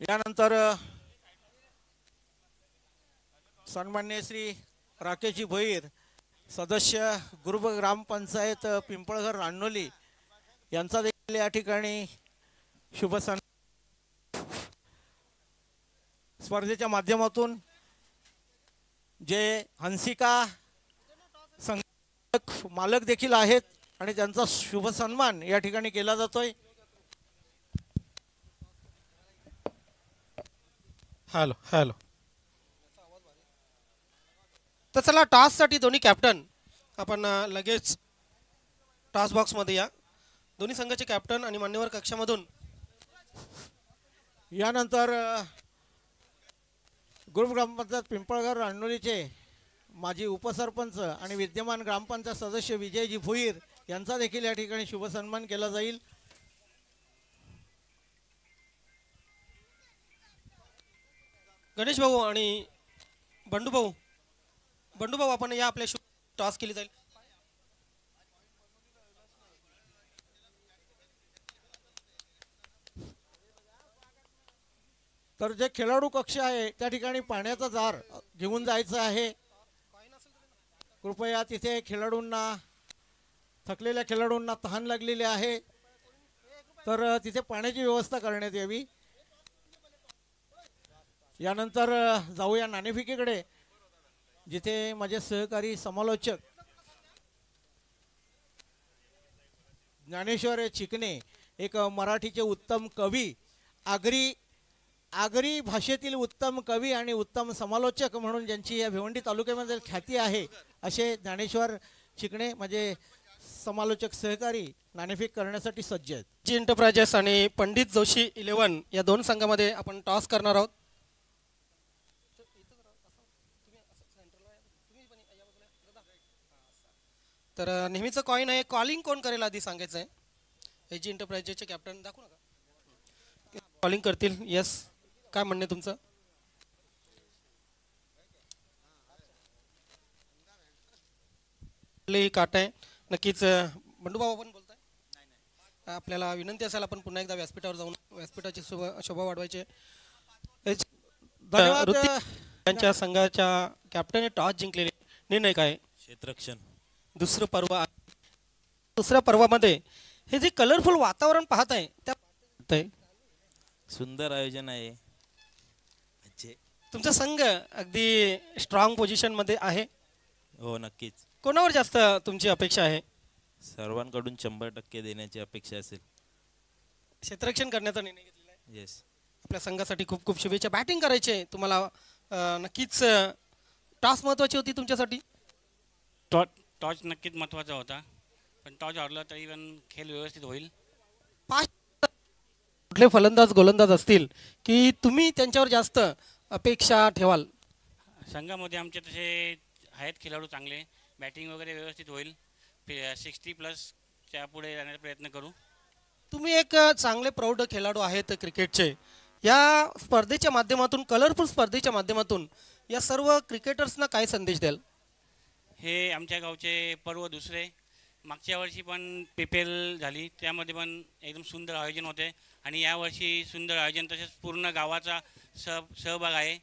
Speaker 2: यानंतर सन्माननीय श्री राकेशजी भोईर सदस्य ग्रुप ग्रामपंचायत पिंपळघर रानोली यांचा देखील या ठिकाणी शुभ सन्मान स्पर्धेच्या माध्यमातून जे हंसिका संघटक मालक देखील आहेत आणि त्यांचा शुभ सन्मान या ठिकाणी केला जातोय.
Speaker 1: हॅलो. तर चला टॉस साठी दोन्ही कॅप्टन आपण लगेच टॉस बॉक्स मध्ये या. दोन्ही संघाचे कॅप्टन आणि मान्यवर कक्षामधून.
Speaker 2: यानंतर ग्रुप ग्रामपंचायत पिंपळघर रानोलीचे माजी उपसरपंच आणि विद्यमान ग्रामपंचायत सदस्य विजयजी भोईर यांचा देखील या ठिकाणी शुभ सन्मान केला जाईल.
Speaker 1: गणेश भाऊ आणि बंडू भाऊ आपण या आपल्या टॉस केली जाईल.
Speaker 2: तर जे खेळाडू कक्ष आहे त्या ठिकाणी पाण्याचा जार घेऊन जायचं आहे. कृपया तिथे खेळाडूंना, थकलेल्या खेळाडूंना तहान लागलेली आहे, तर तिथे पाण्याची व्यवस्था करण्यात यावी. यानंतर जाऊया नाणेफेकीकडे, जिथे माझे सहकारी समालोचक ज्ञानेश्वर चिकणे, एक मराठीचे उत्तम कवी, आगरी भाषेतील उत्तम कवी आणि उत्तम समालोचक म्हणून ज्यांची या भिवंडी तालुक्यामध्ये ख्याती आहे, असे ज्ञानेश्वर चिकणे माझे समालोचक सहकारी नाणेफेक करण्यासाठी सज्ज आहेत.
Speaker 1: जी एंटरप्राइजेस आणि पंडित जोशी 11 या दोन संघामध्ये आपण टॉस करणार आहोत. तर नेहमीचं कॉईन आहे, कॉलिंग कोण करेल आधी सांगायचं आहे. एजी एंटरप्राइजेसचे कॅप्टन दाखवू नका, कॉलिंग करतील. यस, काय म्हणणे तुमचं? काट आहे नक्कीच. बंडूबाबा पण बोलताय. आपल्याला विनंती असेल आपण पुन्हा एकदा व्यासपीठावर जाऊन व्यासपीठाची शोभा वाढवायची. त्यांच्या संघाच्या कॅप्टनने टॉस जिंकलेले. निर्णय काय?
Speaker 3: क्षेत्ररक्षण.
Speaker 1: दुसऱ्या पर्वामध्ये हे जे कलरफुल वातावरण पाहत आहे त्या
Speaker 3: सुंदर आयोजन आहे.
Speaker 1: तुमचा संघ अगदी स्ट्रॉंग पोझिशन मध्ये आहे.
Speaker 3: हो नक्कीच.
Speaker 1: कोणावर जास्त तुमची अपेक्षा आहे?
Speaker 3: सर्वांकडून 100% देण्याची अपेक्षा असेल.
Speaker 1: क्षेत्ररक्षण करण्याचा निर्णय घेतलेला आहे.
Speaker 3: येस.
Speaker 1: आपल्या संघासाठी खूप खूप शुभेच्छा. बॅटिंग करायचे तुम्हाला. नक्कीच टॉस महत्वाची होती तुमच्यासाठी.
Speaker 4: टॉस नक्कीच महत्त्वाचा होता, पण टॉस हरला तरी पण खेळ व्यवस्थित होईल.
Speaker 1: कुठले फलंदाज गोलंदाज असतील की तुम्ही त्यांच्यावर जास्त अपेक्षा ठेवाल?
Speaker 4: संघामध्ये आमचे तसे आहेत खेळाडू चांगले, बॅटिंग वगैरे व्यवस्थित होईल. 60+ पुढे जाण्याचा प्रयत्न करू.
Speaker 1: तुम्ही एक चांगले प्रौढ खेळाडू आहेत क्रिकेटचे. या स्पर्धेच्या माध्यमातून, कलरफुल स्पर्धेच्या माध्यमातून या सर्व क्रिकेटर्सना काय संदेश द्याल?
Speaker 4: हे आमच्या गावचे पर्व दुसरे. मागच्या वर्षी पण PPL झाली, त्यामध्ये पण एकदम सुंदर आयोजन होते आणि यावर्षी सुंदर आयोजन, तसेच पूर्ण गावाचा सहभाग आहे.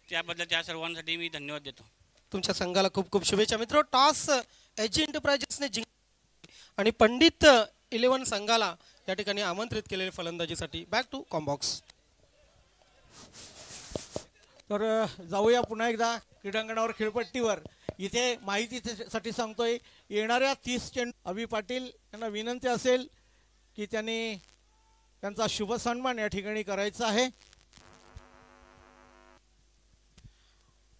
Speaker 4: त्याबद्दल त्या सर्वांसाठी मी धन्यवाद देतो.
Speaker 1: तुमच्या संघाला खूप खूप शुभेच्छा. मित्र, टॉस एजी एंटरप्राइजेसने आणि पंडित 11 संघाला या ठिकाणी आमंत्रित केलेले फलंदाजीसाठी. Back to Combox.
Speaker 2: तर जाऊया पुन्हा एकदा क्रीडांगणावर, खेळपट्टीवर. इथे माहितीसाठी सांगतोय, येणाऱ्या 30 चेंडू अभि पाटील यांना विनंती असेल की त्यांनी त्यांचा शुभ सन्मान या ठिकाणी करायचा आहे.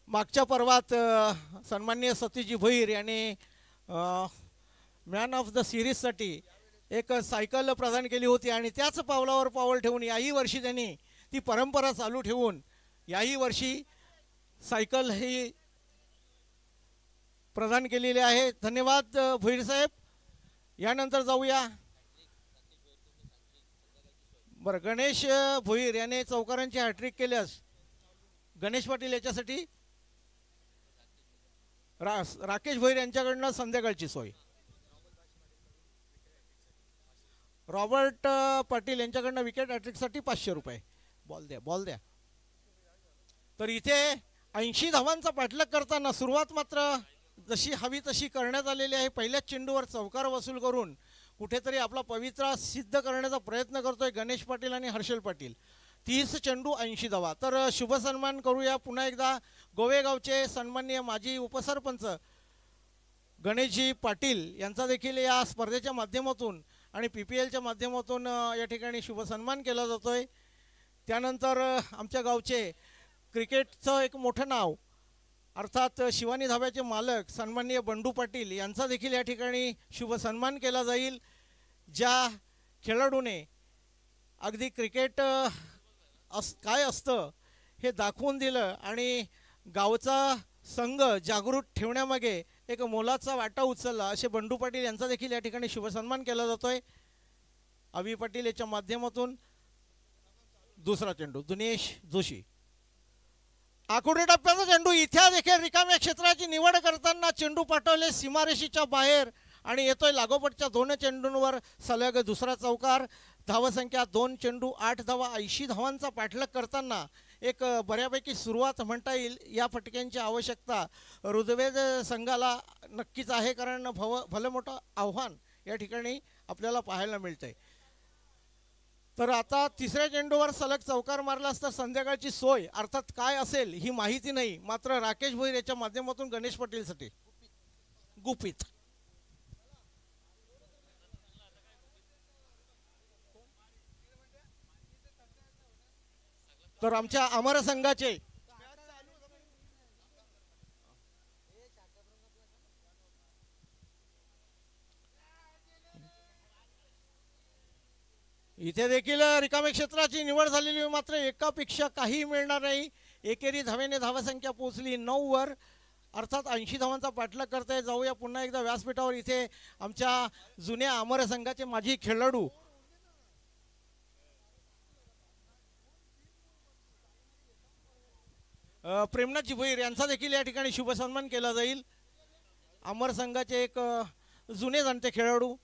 Speaker 2: मागच्या पर्वात सन्माननीय सतीजी भोईर यांनी मॅन ऑफ द सिरीजसाठी एक सायकल प्रदान केली होती आणि त्याच पावलावर पाऊल ठेवून याही वर्षी त्यांनी ती परंपरा चालू ठेवून याही वर्षी सायकल ही प्रदान केलेली आहे. धन्यवाद भोईर साहेब. यानंतर जाऊया. बरं, गणेश भोईर याने चौकारांची हॅट्रिक केल्यास गणेश पाटील याच्यासाठी राकेश भोईर यांच्याकडनं संध्याकाळची सोय. रॉबर्ट पाटील यांच्याकडनं विकेट हॅट्रिकसाठी 500 रुपये. बॉल द्या. तर इथे 80 धावांचा पाठलाग करताना सुरुवात मात्र जशी हवी तशी करण्यात आलेली आहे. पहिल्याच चेंडूवर चौकार वसूल करून कुठेतरी आपला पवित्रा सिद्ध करण्याचा प्रयत्न करतोय गणेश पाटील आणि हर्षल पाटील. 30 चेंडू 80 धावा. तर शुभ सन्मान करूया पुन्हा एकदा गोवेगावचे सन्माननीय माजी उपसरपंच गणेशजी पाटील यांचा देखील या स्पर्धेच्या माध्यमातून आणि PPLच्या माध्यमातून या ठिकाणी शुभ सन्मान केला जातोय. त्यानंतर आमच्या गावचे क्रिकेटचं एक मोठं नाव अर्थात शिवानी धाब्याचे मालक सन्माननीय बंडू पाटील यांचा देखील या ठिकाणी शुभ सन्मान केला जाईल. ज्या खेळाडूने अगदी क्रिकेट काय असतं हे दाखवून दिलं आणि गावचा संघ जागृत ठेवण्यामागे एक मोलाचा वाटा उचलला, असे बंडू पाटील यांचा देखील या ठिकाणी शुभ सन्मान केला जातोय. अभि पाटील याच्या माध्यमातून दुसरा चेंडू दिनेश जोशी. आकुडे टप्प्याचा चेंडू. इथे देखील रिकाम्या क्षेत्राची निवड करताना चेंडू पाठवले सीमारेषेच्या बाहेर आणि येतोय लागोपाठच्या 2 चेंडूंवर सलग दुसरा चौकार. धावसंख्या, 2 चेंडू 8 धावा, 80 धावांचा पाठलाग करताना एक बऱ्यापैकी सुरुवात म्हणता येईल. या फटक्यांची आवश्यकता ऋग्वेद संघाला नक्कीच आहे, कारण भलं मोठं आव्हान या ठिकाणी आपल्याला पाहायला मिळतंय. तर आता तिसऱ्या चेंडूवर सलग चौकार मारलास तर संध्याकाळची सोय अर्थात काय असेल ही माहिती नाही, मात्र राकेश भोईर याच्या माध्यमातून गणेश पाटीलसाठी गुपित. तर आमच्या अमर संघाचे इथे देखील रिकाम्या क्षेत्राची निवड झालेली, मात्र एकापेक्षा काही मिळणार नाही. एकेरी धावेने धावसंख्या पोहोचली 9 वर, अर्थात 80 धावांचा पाठलाग करताय. जाऊया पुन्हा एकदा व्यासपीठावर. इथे आमच्या जुन्या अमर संघाचे माजी खेळाडू प्रेमनाथजी भोईर यांचा देखील या ठिकाणी शुभ सन्मान केला जाईल. अमर संघाचे एक जुने जाणते खेळाडू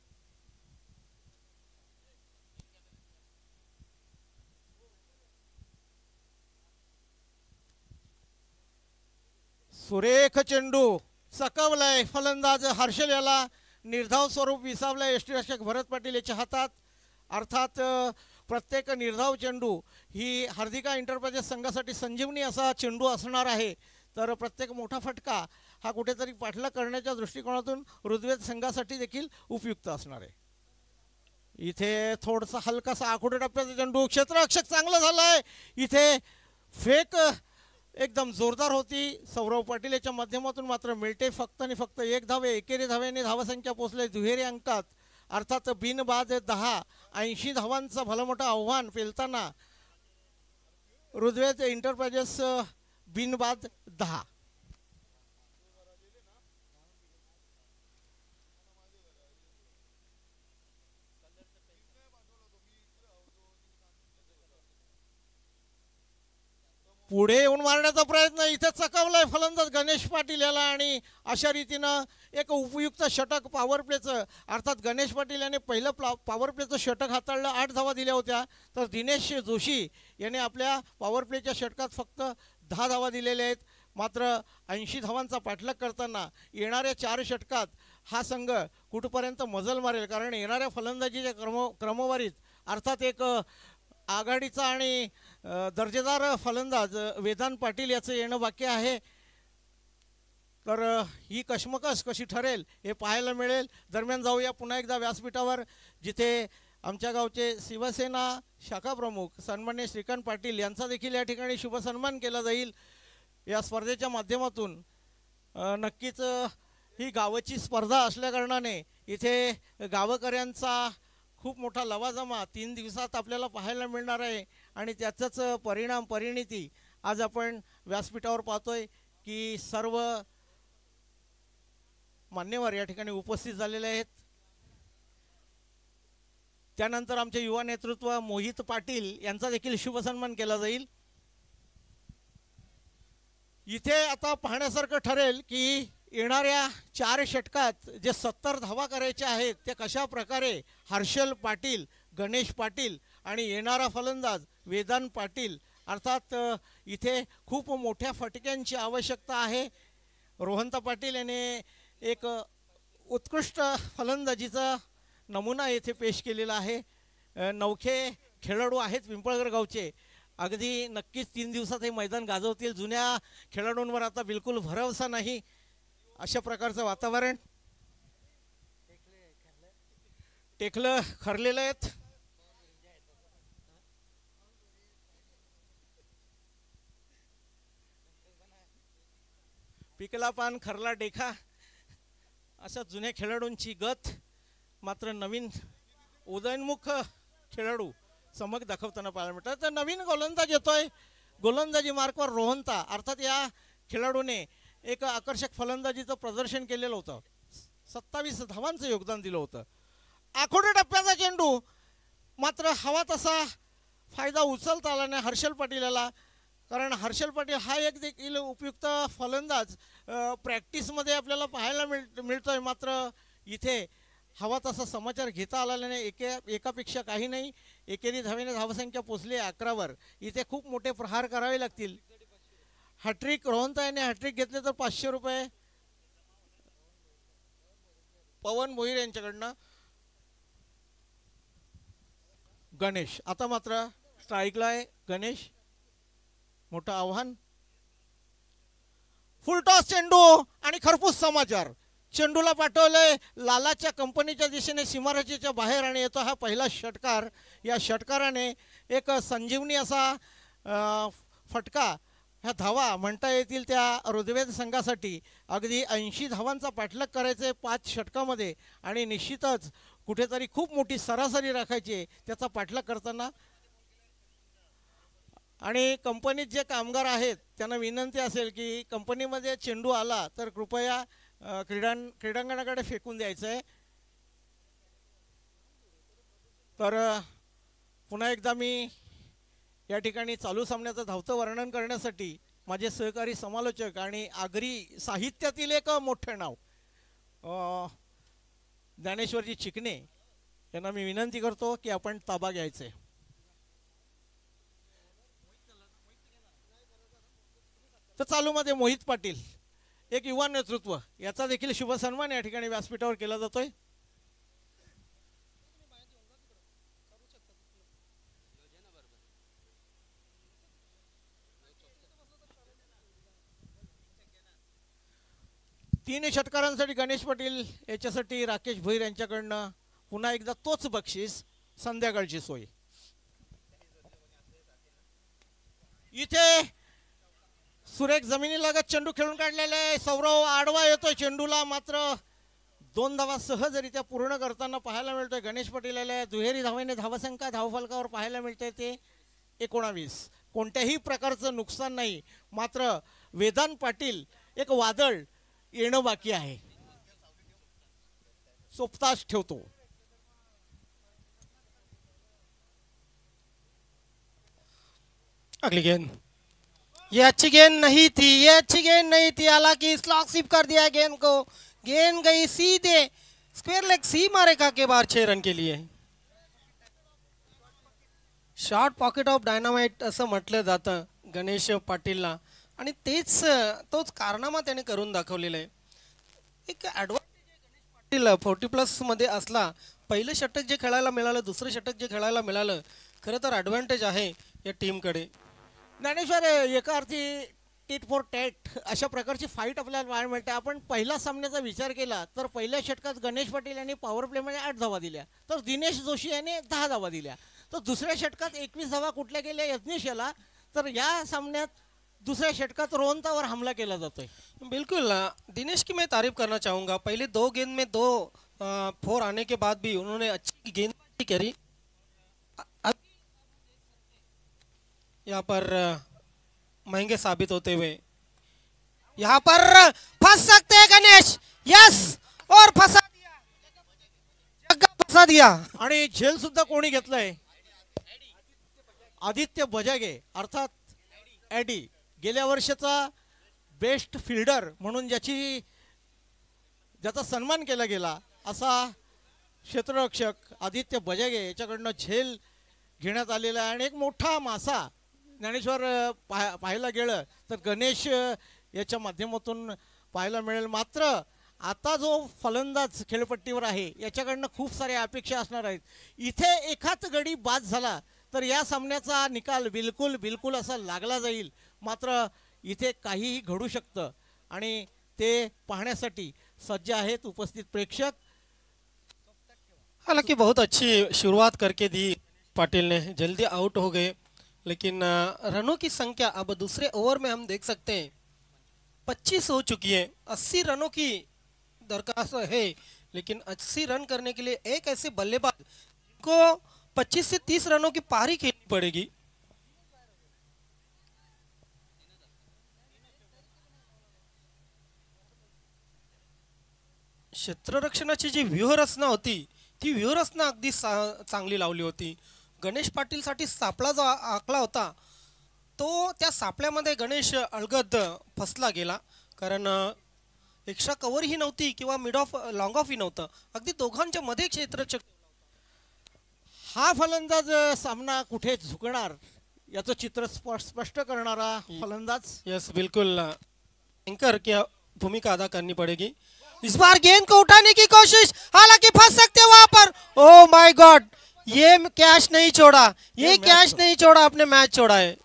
Speaker 2: सुरेख चेंडू चकवलाय. फलंदाज हर्षल याला निर्धाव स्वरूप विसावलाय यष्टीरक्षक भरत पाटील याच्या हातात. अर्थात प्रत्येक निर्धाव चेंडू ही हार्दिका एंटरप्राइजेस संघासाठी संजीवनी असा चेंडू असणार आहे. तर प्रत्येक मोठा फटका हा कुठेतरी पाठलाग करण्याच्या दृष्टिकोनातून ऋग्वेद संघासाठी देखील उपयुक्त असणार आहे. इथे थोडासा हलकासा आखुडे टप्प्याचा चेंडू, क्षेत्ररक्षक चांगला झालाय. इथे फेक एकदम जोरदार होती सौरव पाटील याच्या माध्यमातून, मात्र मिळते फक्त आणि फक्त 1 धावे. एकेरी धावेने धावसंख्या पोहोचले दुहेरी अंकात, अर्थात बिनबाद 10. 80 धावांचं भलं मोठं आव्हान पेलताना ऋग्वेद एंटरप्राइजेस बिनबाद 10. पुढे येऊन मारण्याचा प्रयत्न, इथे चकवलाय फलंदाज गणेश पाटील याला, आणि अशा रीतीनं एक उपयुक्त षटक पॉवर प्लेचं, अर्थात गणेश पाटील याने पहिलं पॉवर प्लेचं षटक हाताळलं. 8 धावा दिल्या होत्या. तर दिनेश जोशी याने आपल्या पॉवर प्लेच्या षटकात फक्त 10 धावा दिलेल्या आहेत. मात्र 80 धावांचा पाठलाग करताना येणाऱ्या 4 षटकात हा संघ कुठपर्यंत मजल मारेल, कारण येणाऱ्या फलंदाजीच्या क्रमवारीत अर्थात एक आघाडीचा आणि दर्जेदार फलंदाज वेदांत पाटील याचं येणं बाकी आहे. तर ही कशमकश कशी ठरेल हे पाहायला मिळेल. दरम्यान जाऊया पुन्हा एकदा व्यासपीठावर, जिथे आमच्या गावचे शिवसेना शाखा प्रमुख सन्माननीय श्रीकांत पाटील यांचा देखील या ठिकाणी शुभ सन्मान केला जाईल. या स्पर्धेच्या माध्यमातून नक्कीच ही गावाची स्पर्धा असल्याकारणाने इथे गावकऱ्यांचा खूप मोठा लवाजमा 3 दिवसात आपल्याला पाहायला मिळणार आहे, आणि त्याचाच परिणिती आज आपण व्यासपीठावर पाहतोय की सर्व मान्यवर या ठिकाणी उपस्थित झालेले आहेत. त्यानंतर आमचे युवा नेतृत्व मोहित पाटील यांचा देखील शुभ सन्मान केला जाईल. इथे आता पाहण्यासारखं ठरेल की येणाऱ्या 4 षटकात जे 70 धावा करायच्या आहेत ते कशा प्रकारे हर्षल पाटील, गणेश पाटील आणि येणारा फलंदाज वेदांत पाटील, अर्थात इथे खूप मोठ्या फटक्यांची आवश्यकता आहे. रोहंता पाटील याने एक उत्कृष्ट फलंदाजीचा नमुना येथे पेश केलेला आहे. नवखे खेळाडू आहेत पिंपळगर गावचे, अगदी नक्कीच 3 दिवसात हे मैदान गाजवतील. जुन्या खेळाडूंवर आता बिलकुल भरवसा नाही, अशा प्रकारचं वातावरण. टेकलं खरलेलं आहेत. पिकला पान खरला डेखा अशा जुन्या खेळाडूंची गत मात्र नवीन उदयनमुख खेळाडू चमक दाखवताना पाहायला मिळतात. तर नवीन गोलंदाज येतोय, गोलंदाजी मार्कवर रोहंता, अर्थात या खेळाडूने एक आकर्षक फलंदाजीचं प्रदर्शन केलेलं होतं. 27 धावांचं योगदान दिलं होतं. आखोडे टप्प्याचा चेंडू, मात्र हवा तसा फायदा उचलता आला नाही हर्षल पाटील याला, कारण हर्षल पाटील हा एक देखील उपयुक्त फलंदाज प्रॅक्टिसमध्ये आपल्याला पाहायला मिळतोय. मात्र इथे हवा तसा समाचार घेता आलेला नाही. एकापेक्षा काही नाही. एकेरी धावेने धावसंख्या पोचली 11वर. इथे खूप मोठे प्रहार करावे लागतील. हॅट्रिक रोहनताईने हॅट्रिक घेतले तर 500 रुपये पवन मोहीर यांच्याकडनं. गणेश आता मात्र स्ट्राईकला आहे. गणेश मोठं आव्हान. फुलटॉस चेंडू आणि खरपूस समाचार. चेंडूला पाठवलंय लालाच्या कंपनीच्या दिशेने सीमारेषेच्या बाहेर आणि येतो हा पहिला षटकार. या षटकाराने एक संजीवनी असा फटका ह्या धावा म्हणता येतील त्या ऋग्वेद संघासाठी. अगदी 80 धावांचा पाठलाग करायचे 5 षटकामध्ये आणि निश्चितच कुठेतरी खूप मोठी सरासरी राखायची त्याचा पाठलाग करताना. आणि कंपनीत जे कामगार आहेत त्यांना विनंती असेल की कंपनीमध्ये चेंडू आला तर कृपया क्रीडांगणाकडे फेकून द्यायचं आहे. तर पुन्हा एकदा मी या ठिकाणी चालू सामन्याचं धावतं वर्णन करण्यासाठी माझे सहकारी समालोचक आणि आगरी साहित्यातील एक मोठं नाव ज्ञानेश्वरजी चिकणे यांना मी विनंती करतो की आपण ताबा घ्यायचा आहे. तर चालूमध्ये मोहित पाटील एक युवा नेतृत्व याचा देखील शुभ सन्मान या ठिकाणी व्यासपीठावर केला जातोय. तीन षटकारांसाठी गणेश पाटील याच्यासाठी राकेश भोईर यांच्याकडनं पुन्हा एकदा तोच बक्षीस. संध्याकाळची सोय. इथे सुरेख जमिनीलगत चेंडू खेळून काढलेला आहे. सौरव आडवा येतोय चेंडूला मात्र 2 धावा सहजरित्या पूर्ण करताना पाहायला मिळतोय. गणेश पाटील आले. दुहेरी धावेने धावसंख्या धावफलकावर पाहायला मिळते ते 19. कोणत्याही प्रकारचं नुकसान नाही. मात्र वेदांत पाटील एक वादळ येणं बाकी आहे. सोपताच ठेवतो.
Speaker 1: अगली गेंद. ये अच्छी गेंद नहीं थी. ये अच्छी गेंद नहीं थी. हालांकि स्लॉक स्वीप कर दिया गेंद को. गेंद गई सीधे स्क्वायर लेग सीमा रेखा के बाहर 6 रन के लिए. शॉर्ट पॉकेट ऑफ डायनामाइट असं म्हटलं जातं गणेश पाटीलला आणि तोच कारनामा त्याने करून दाखवलेला आहे. एक ॲडव्हान्टेज 40+ मध्ये असला. पहिलं षटक जे खेळायला मिळालं, दुसरं षटक जे खेळायला मिळालं, खरं तर ॲडव्हान्टेज आहे या टीमकडे.
Speaker 2: ज्ञानेश्वर एका अर्थी टीट फॉर टॅट अशा प्रकारची फाईट आपल्याला पाहायला मिळते. आपण पहिल्या सामन्याचा विचार केला तर पहिल्या षटकात गणेश पाटील यांनी पॉवर प्लेमध्ये 8 धावा दिल्या तर दिनेश जोशी यांनी 10 धावा दिल्या. तर दुसऱ्या षटकात 21 धावा कुठल्या गेल्या यज्ञेश याला. तर या सामन्यात दूसरे षटकात रोहनतावर हमला केला जातोय.
Speaker 1: बिल्कुल दिनेश की मैं तारीफ करना चाहूँगा. पहले 2 गेंद में 2 4 आने के बाद भी उन्होंने अच्छी गेंदबाजी करी. यहाँ पर महंगे साबित होते हुए यहाँ पर फंस सकते हैं गणेश. यस और फंसा दिया. जग्गा फंसा दिया.
Speaker 2: आणि झेल सुद्धा कोणी घेतलंय. आदित्य बजागे अर्थात एडी. गेल्या वर्षाचा बेस्ट फिल्डर म्हणून ज्याचा सन्मान केला गेला असा क्षेत्ररक्षक आदित्य बजागे याच्याकडनं झेल घेण्यात आलेला आहे. आणि एक मोठा मासा ज्ञानेश्वर पाहायला गेलं तर गणेश याच्या माध्यमातून पाहायला मिळेल. मात्र आता जो फलंदाज खेळपट्टीवर आहे याच्याकडनं खूप साऱ्या अपेक्षा असणार आहेत. इथे एखाद गडी बाद झाला तर या सामन्याचा निकाल बिलकुल असा लागला जाईल. मात्र इथे काहीही घडू शकतं आणि ते पाहण्यासाठी सज्ज आहेत उपस्थित प्रेक्षक.
Speaker 1: हालांकि बहुत अच्छी शुरुआत करके दी पाटिल ने. जल्दी आउट हो गए लेकिन रनों की संख्या अब दूसरे ओवर में हम देख सकते हैं 25 हो चुकी है. 80 रनों की दरखास्त है लेकिन 80 रन करने के लिए एक ऐसे बल्लेबाज को 25 से 30 रनों की पारी खेलनी पड़ेगी. क्षेत्ररक्षणाची जी व्यूहरचना होती ती व्यूहरचना अगदी चांगली लावली होती. गणेश पाटील साठी सापळा जो आखला होता तो त्या सापळ्यामध्ये गणेश अलगद फसला गेला. कारण एक्स्ट्रा कव्हरही नव्हती किंवा मिड ऑफ लॉंग ऑफही नव्हतं, अगदी दोघांच्या मध्ये क्षेत्ररक्षक.
Speaker 2: हा फलंदाज सामना कुठे झुकणार याचं चित्र स्पष्ट करणारा फलंदाज.
Speaker 1: यस बिल्कुल, एंकर की भूमिका अदा करनी पड़ेगी. इस बार गेंद को उठाने की कोशिश, हालांकि फंस सकते वहां पर. ओ माय गॉड, ये कैच नहीं छोड़ा, ये कैच नहीं छोड़ा, अपने मैच छोड़ा है.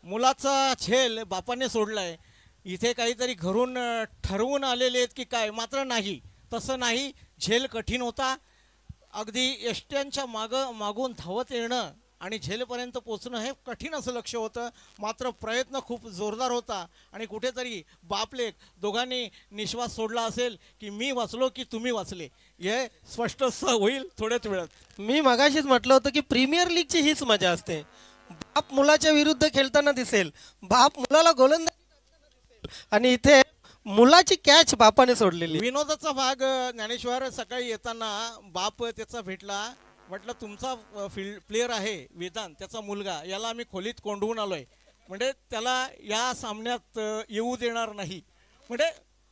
Speaker 2: मुलाचा झेल बापाने सोडलाय. इथे काहीतरी घरून ठरवून आलेले आहेत की काय, मात्र नाही, तसं नाही. झेल कठीण होता. अगदी एसट्यांच्या मागून धावत येणं आणि झेलपर्यंत पोचणं हे कठीण असं लक्ष होतं. मात्र प्रयत्न खूप जोरदार होता आणि कुठेतरी बापलेक दोघांनी निश्वास सोडला असेल की मी वाचलो की तुम्ही वाचले, हे स्पष्ट होईल थोड्याच वेळात.
Speaker 1: मी मगाशीच म्हटलं होतं की प्रीमियर लीगची हीच मजा असते. बाप मुलाच्या विरुद्ध खेळताना दिसेल, बाप मुलाला गोलंदाजी आणि इथे मुलाची कॅच बापाने सोडलेली.
Speaker 2: विनोदाचा भाग ज्ञानेश्वर. सकाळी येताना बाप त्याचा भेटला, म्हटलं तुमचा प्लेयर आहे वेदांत, त्याचा मुलगा, याला आम्ही खोलीत कोंडवून आलोय, म्हणजे त्याला या सामन्यात येऊ देणार नाही. म्हणजे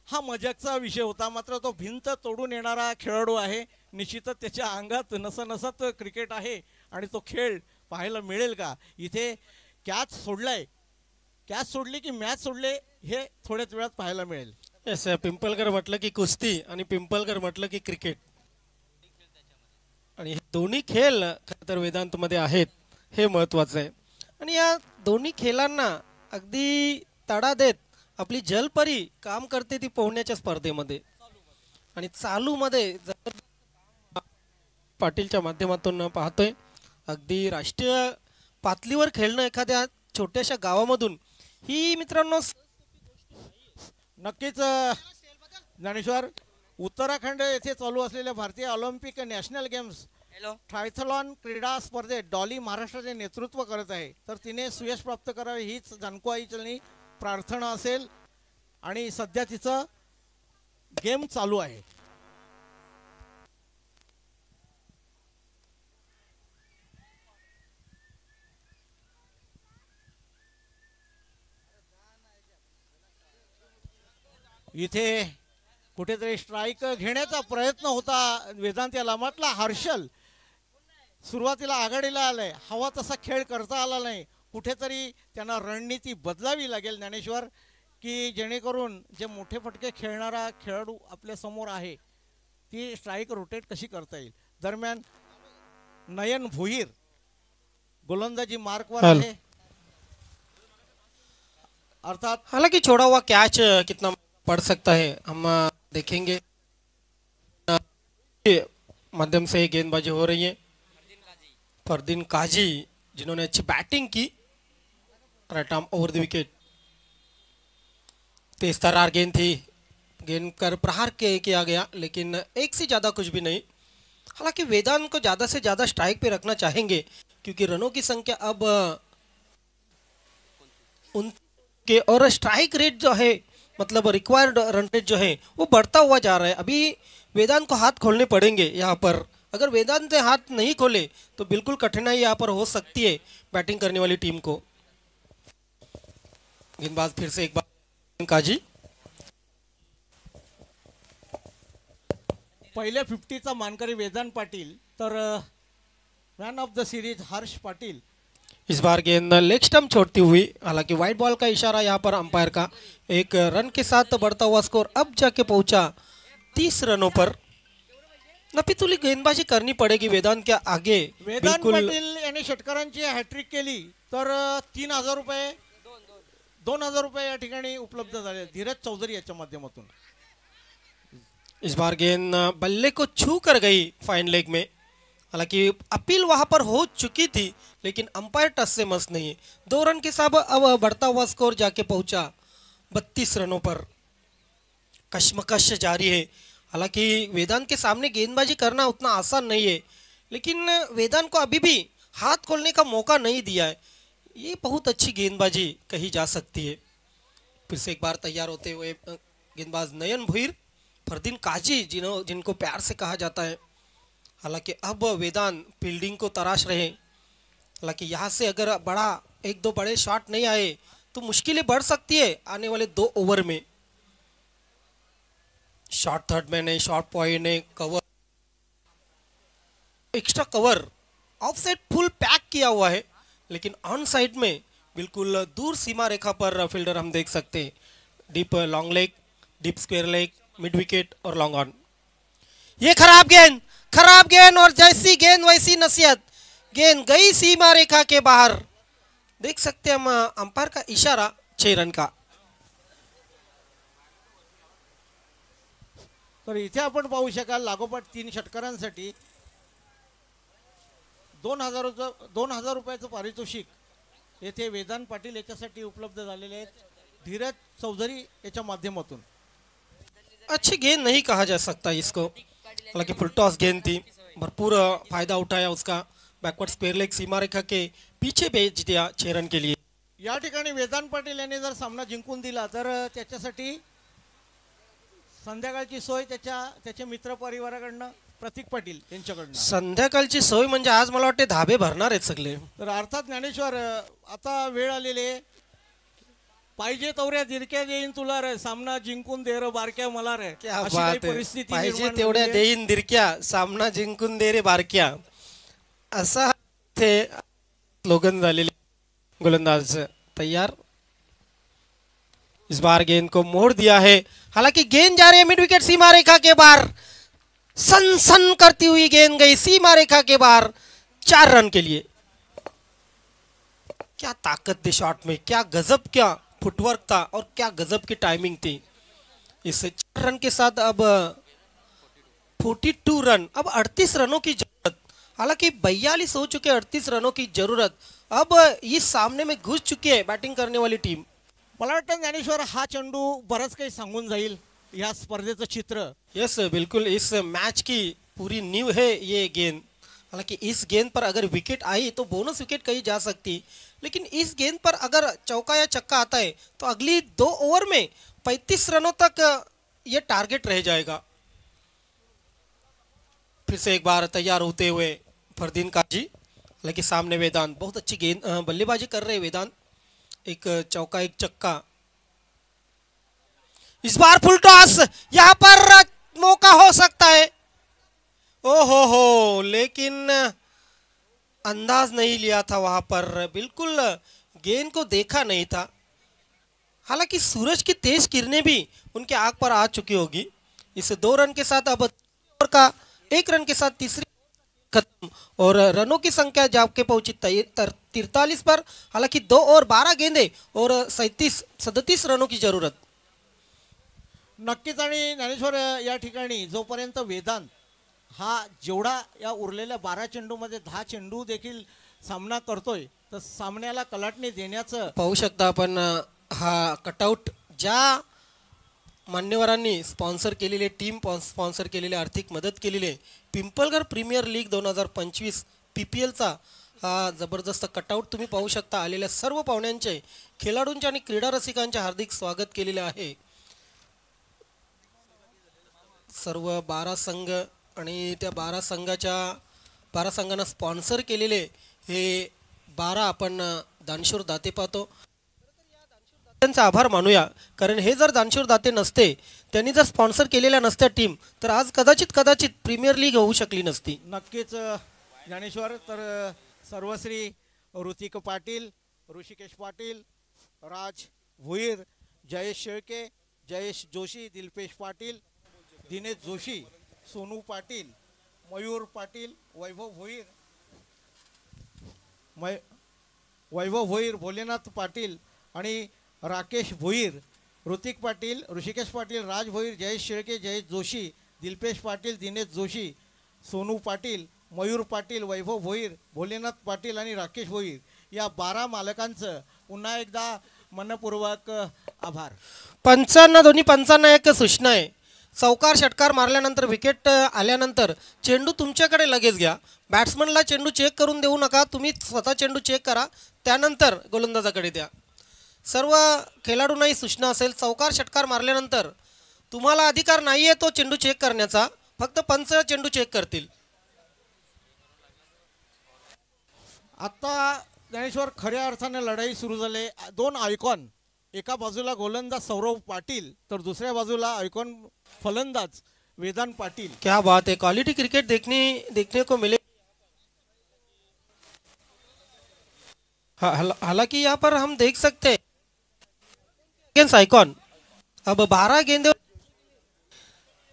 Speaker 2: हा मजाकचा विषय होता. मात्र तो भिंत तोडून येणारा खेळाडू आहे. निश्चितच त्याच्या अंगात नसनसत क्रिकेट आहे आणि तो खेळ पाहायला मिळेल का. इथे कॅच सोडलाय, कॅच सोडली की मॅच सोडले हे थोड्याच वेळात पाहायला मिळेल.
Speaker 1: येस, पिंपलकर म्हटलं की कुस्ती आणि पिंपलकर म्हटलं की क्रिकेट, आणि हे दोन्ही खेळ खरं तर वेदांतमध्ये आहेत, हे महत्त्वाचं आहे. आणि या दोन्ही खेळांना अगदी तडा देत आपली जलपरी काम करते ती पोहण्याच्या स्पर्धेमध्ये. आणि चालूमध्ये पाटीलच्या माध्यमातून पाहतोय, अगदी राष्ट्रीय पातळीवर खेळणं एखाद्या छोट्याशा गावामधून ही मित्रांनो
Speaker 2: नक्कीच. ज्ञानेश्वर, उत्तराखंड येथे चालू असलेल्या भारतीय ऑलिम्पिक नॅशनल गेम्स ट्रायथलॉन क्रीडा स्पर्धेत डॉली महाराष्ट्राचे नेतृत्व करत आहे. तर तिने सुयश प्राप्त करावे हीच जानको आईची प्रार्थना असेल. आणि सध्या तिचं गेम चालू आहे. इथे कुठेतरी स्ट्राईक घेण्याचा प्रयत्न होता वेदांत याला. म्हटलं हर्षल सुरुवातीला आघाडीला आलाय, हवा तसा खेळ करता आला नाही. कुठेतरी त्यांना रणनीती बदलावी लागेल ज्ञानेश्वर, की जेणेकरून जे मोठे फटके खेळणारा खेळाडू आपल्या समोर आहे ती स्ट्राईक रोटेट कशी करता येईल. दरम्यान नयन भोईर गोलंदाजी मार्कवर आहे. अर्थात
Speaker 1: हालांकि छोड़ा हुआ कैच कितना पड़ सकता है हम देखेंगे. माध्यम से गेंदबाजी हो रही है. फरदीन काजी जिन्होंने अच्छी बैटिंग की, right arm over the wicket. तेज तरार गेंद थी, गेंद कर प्रहार किया गया, लेकिन एक से ज़्यादा कुछ भी नहीं. हालांकि वेदांत को ज़्यादा से ज़्यादा स्ट्राइक पे रखना चाहेंगे क्योंकि रनों की संख्या अब उनके और स्ट्राइक रेट जो है, मतलब रिक्वायर्ड रन रेट जो है वो बढ़ता हुआ जा रहा है. अभी वेदांत को हाथ खोलने पड़ेंगे यहाँ पर. अगर वेदांत ने हाथ नहीं खोले तो बिल्कुल कठिनाई यहाँ पर हो सकती है बैटिंग करने वाली टीम को. गेंदबाज फिर से एक बार काजी.
Speaker 2: पहिल्या 50चा मानकरी वेदांत पाटील, तर man of the series Harsh Patil.
Speaker 1: इस बार गेंद लेग स्टंप छोड़ती हुई, हालांकि वाइट बॉल का इशारा यहाँ पर अंपायर का. एक रन के साथ बढ़ता हुआ स्कोर अब जाके पहुंचा 30 रनों पर. नपितुली गेंदबाजी करनी पड़ेगी वेदांत के आगे.
Speaker 2: वेदांत पाटील यांनी षटकारांची हॅट्रिक केली तर 3000 रुपये 2000 रुपये या ठिकाणी उपलब्ध झाले धीरज चौधरी याच्या माध्यमातून.
Speaker 1: इस बार गेंद बल्ले को छू कर गई फाइन लेग में. हालांकि अपील वहां पर हो चुकी थी लेकिन अंपायर टच से मस नहीं है. 2 रन के साथ अब बढ़ता हुआ स्कोर जाके पहुंचा 32 रनों पर. कश्मकश जारी है. हालांकि वेदांत के सामने गेंदबाजी करना उतना आसान नहीं है, लेकिन वेदांत को अभी भी हाथ खोलने का मौका नहीं दिया है. ये बहुत अच्छी गेंदबाजी कही जा सकती है. फिर से एक बार तैयार होते हुए गेंदबाज नयन भुईर, फरदीन काजी जिनको प्यार से कहा जाता है. हालांकि अब वेदांत फील्डिंग को तराश रहे. हालांकि यहाँ से अगर 1-2 बड़े शॉट नहीं आए तो मुश्किलें बढ़ सकती है आने वाले 2 ओवर में। शॉर्ट थर्ड मैन है, शॉर्ट पॉइंट है, cover, extra cover, of side फुल पैक किया हुआ है, लेकिन ऑन साइड में बिल्कुल दूर सीमा रेखा पर फील्डर हम देख सकते हैं। Deep long leg, deep square leg, mid wicket और लॉन्ग ऑन। ये खराब गेंद और जैसी गेंद वैसी नसीहत, गेंद गई सीमा रेखा के बाहर। देख सकते हैं हम अंपायर का इशारा 6 रन का।
Speaker 2: तर इथे आपण पाहू शकाल लागोपाठ 3 षटकारांसाठी 2,000 रुपयाचं पारितोषिक येथे वेदांत पाटील याच्यासाठी उपलब्ध झालेले आहेत धीरज चौधरी याच्या माध्यमातून।
Speaker 1: अच्छी गेंद नहीं कहा जा सकता इसको, हालांकि फुल टॉस गेंद थी, भरपूर फायदा उठाया उसका। बैकवर्ड स्क्वायर लेग सीमा रेखा के पीछे भेज दिया 6 रन के लिए।
Speaker 2: या ठिकाणी वेदांत पाटील यांनी जर सामना जिंकून दिला तर त्याच्यासाठी संध्याकाळची सोय त्याच्या मित्र परिवाराकडनं प्रतीक पाटील यांच्याकडनं।
Speaker 1: संध्याकाळची सोय म्हणजे आज मला वाटते धाबे भरणार आहेत सगळे।
Speaker 2: तर अर्थात ज्ञानेश्वर आता वेळ आलेली आहे, पाहिजे तेवढ्या दिरक्या देईन तुला रे, सामना जिंकून दे रे बारक्या मला रे,
Speaker 1: क्या
Speaker 2: अशी
Speaker 1: बात
Speaker 2: काही
Speaker 1: है,
Speaker 2: परिस्थिती
Speaker 1: पाहिजे
Speaker 2: निर्माण
Speaker 1: तेवढ्या
Speaker 2: झाली आहे।
Speaker 1: देईन दिरक्या, सामना जिंकून दे रे बारक्या, असा ते स्लोगन झालेले। गोलंदाज तैयार, इस बार गेंद को मोड़ दिया है, हालांकि गेंद जा रही है मिड विकेट सीमा रेखा के बाहर। सन करती हुई गेंद गई सीमा रेखा के बाहर 4 रन के लिए। क्या ताकत थी शॉट में, क्या गजब, क्या फुटवर्क था और क्या गजब की टाइमिंग थी। इस 4 रन के साथ अब 42 रन, अब 38 रनों की जरूरत, हालांकि 42 हो चुके, 38 रनों की जरूरत अब इस सामने में घुस चुकी है बैटिंग करने वाली टीम।
Speaker 2: मला वाटतं ज्ञानेश्वर हा चेंडू बरंच काही सांगून जाईल या स्पर्धेचं चित्र।
Speaker 1: यस बिल्कुल, इस मैच की पूरी नींव है ये गेंद। हालांकि इस गेंद पर अगर विकेट आई तो बोनस विकेट कही जा सकती, लेकिन इस गेंद पर अगर चौका या छक्का आता है तो अगली 2 ओवर में 35 रनों तक ये टारगेट रह जाएगा। फिर से एक बार तैयार होते हुए फरदीन काजी, हालांकि सामने वेदांत, बहुत अच्छी गेंद बल्लेबाजी कर रहे हैं वेदांत, एक चौका एक चक्का। इस बार फुल टॉस, यहां पर मौका हो सकता है। ओ हो, लेकिन अंदाज नहीं लिया था वहां पर, बिल्कुल गेंद को देखा नहीं था। हालांकि सूरज की तेज किरणें भी उनके आंख पर आ चुकी होगी। इस 2 रन के साथ अब ओवर का 1 रन के साथ तीसरी खत्म और रनों की संख्या जाके पहुंची 43 पर। हालांकि 2 ओवर 12 गेंदे और 37 रनों की जरूरत।
Speaker 2: नक्कीच आणि ज्ञानेश्वर या ठिकाणी जोपर्यंत वेदांत हा जेवढा या उरलेल्या 12 चेंडूमध्ये 10 चेंडू देखील सामना करतोय तर सामन्याला कलाटणी देण्याचं
Speaker 1: पाहू शकता आपण। हा कटआउट ज्या मान्यवरांनी स्पॉन्सर केलेले, टीम स्पॉन्सर केलेले, आर्थिक मदत केलेली, पिंपलघर प्रीमियर लीग 2025 PPLचा हा जबरदस्त कटआउट तुम्ही पाहू शकता। आलेल्या सर्व पाहुण्यांचे, खेळाडूंचे आणि क्रीडा रसिकांचे हार्दिक स्वागत केलेले आहे। सर्व 12 संघ आणि त्या 12 संघांना स्पॉन्सर केलेले हे 12 आपण दानशूर दाते पाहतो। त्यांचा आभार मानूया, कारण हे जर दानशूर दाते नसते, त्यांनी जर स्पॉन्सर केलेल्या नसत्या टीम, तर आज कदाचित प्रीमियर लीग होऊ शकली नसती।
Speaker 2: नक्कीच ज्ञानेश्वर, तर सर्वश्री ऋतिक पाटील, ऋषिकेश पाटील, राज भोईर, जयेश शेळके, जयेश जोशी, दिलपेश पाटील, दिनेश जोशी, सोनू पाटील, मयूर पाटील, वैभव भोईर, भोलेनाथ पाटील आणि राकेश भोईर, ऋतिक पाटील, ऋषिकेश पाटील, राज भोईर, जयेश शेळके, जयेश जोशी, दिलपेश पाटील, दिनेश जोशी, सोनू पाटील, मयूर पाटील, वैभव भोईर, भोलेनाथ पाटील आणि राकेश भोईर या 12 मालकांचं पुन्हा एकदा मनपूर्वक आभार।
Speaker 1: पंचांना, दोन्ही पंचांना एक सूचना आहे, चौकार षटकार मारल्यानंतर, विकेट आल्यानंतर चेंडू तुमच्याकडे लगेच घ्या। बॅट्समनला चेंडू चेक करून देऊ नका, तुम्ही स्वतः चेंडू चेक करा, त्यानंतर गोलंदाजाकडे द्या। सर्व खेळाडूंनाही सूचना असेल, चौकार षटकार मारल्यानंतर तुम्हाला अधिकार नाही आहे तो चेंडू चेक करण्याचा, फक्त पंच चेंडू चेक करतील।
Speaker 2: आता ज्ञानेश्वर, खऱ्या अर्थाने लढाई सुरू झाली. दोन आयकॉन, एका बाजूला गोलंदाज सौरव पाटील तर दुसऱ्या बाजूला आयकॉन फलंदाज वेदांत पाटील.
Speaker 1: क्या बात है, क्वालिटी क्रिकेट देखने को मिले. हालांकि यहाँ पर हम देख सकते हैं आइकॉन अब 12 गेंदों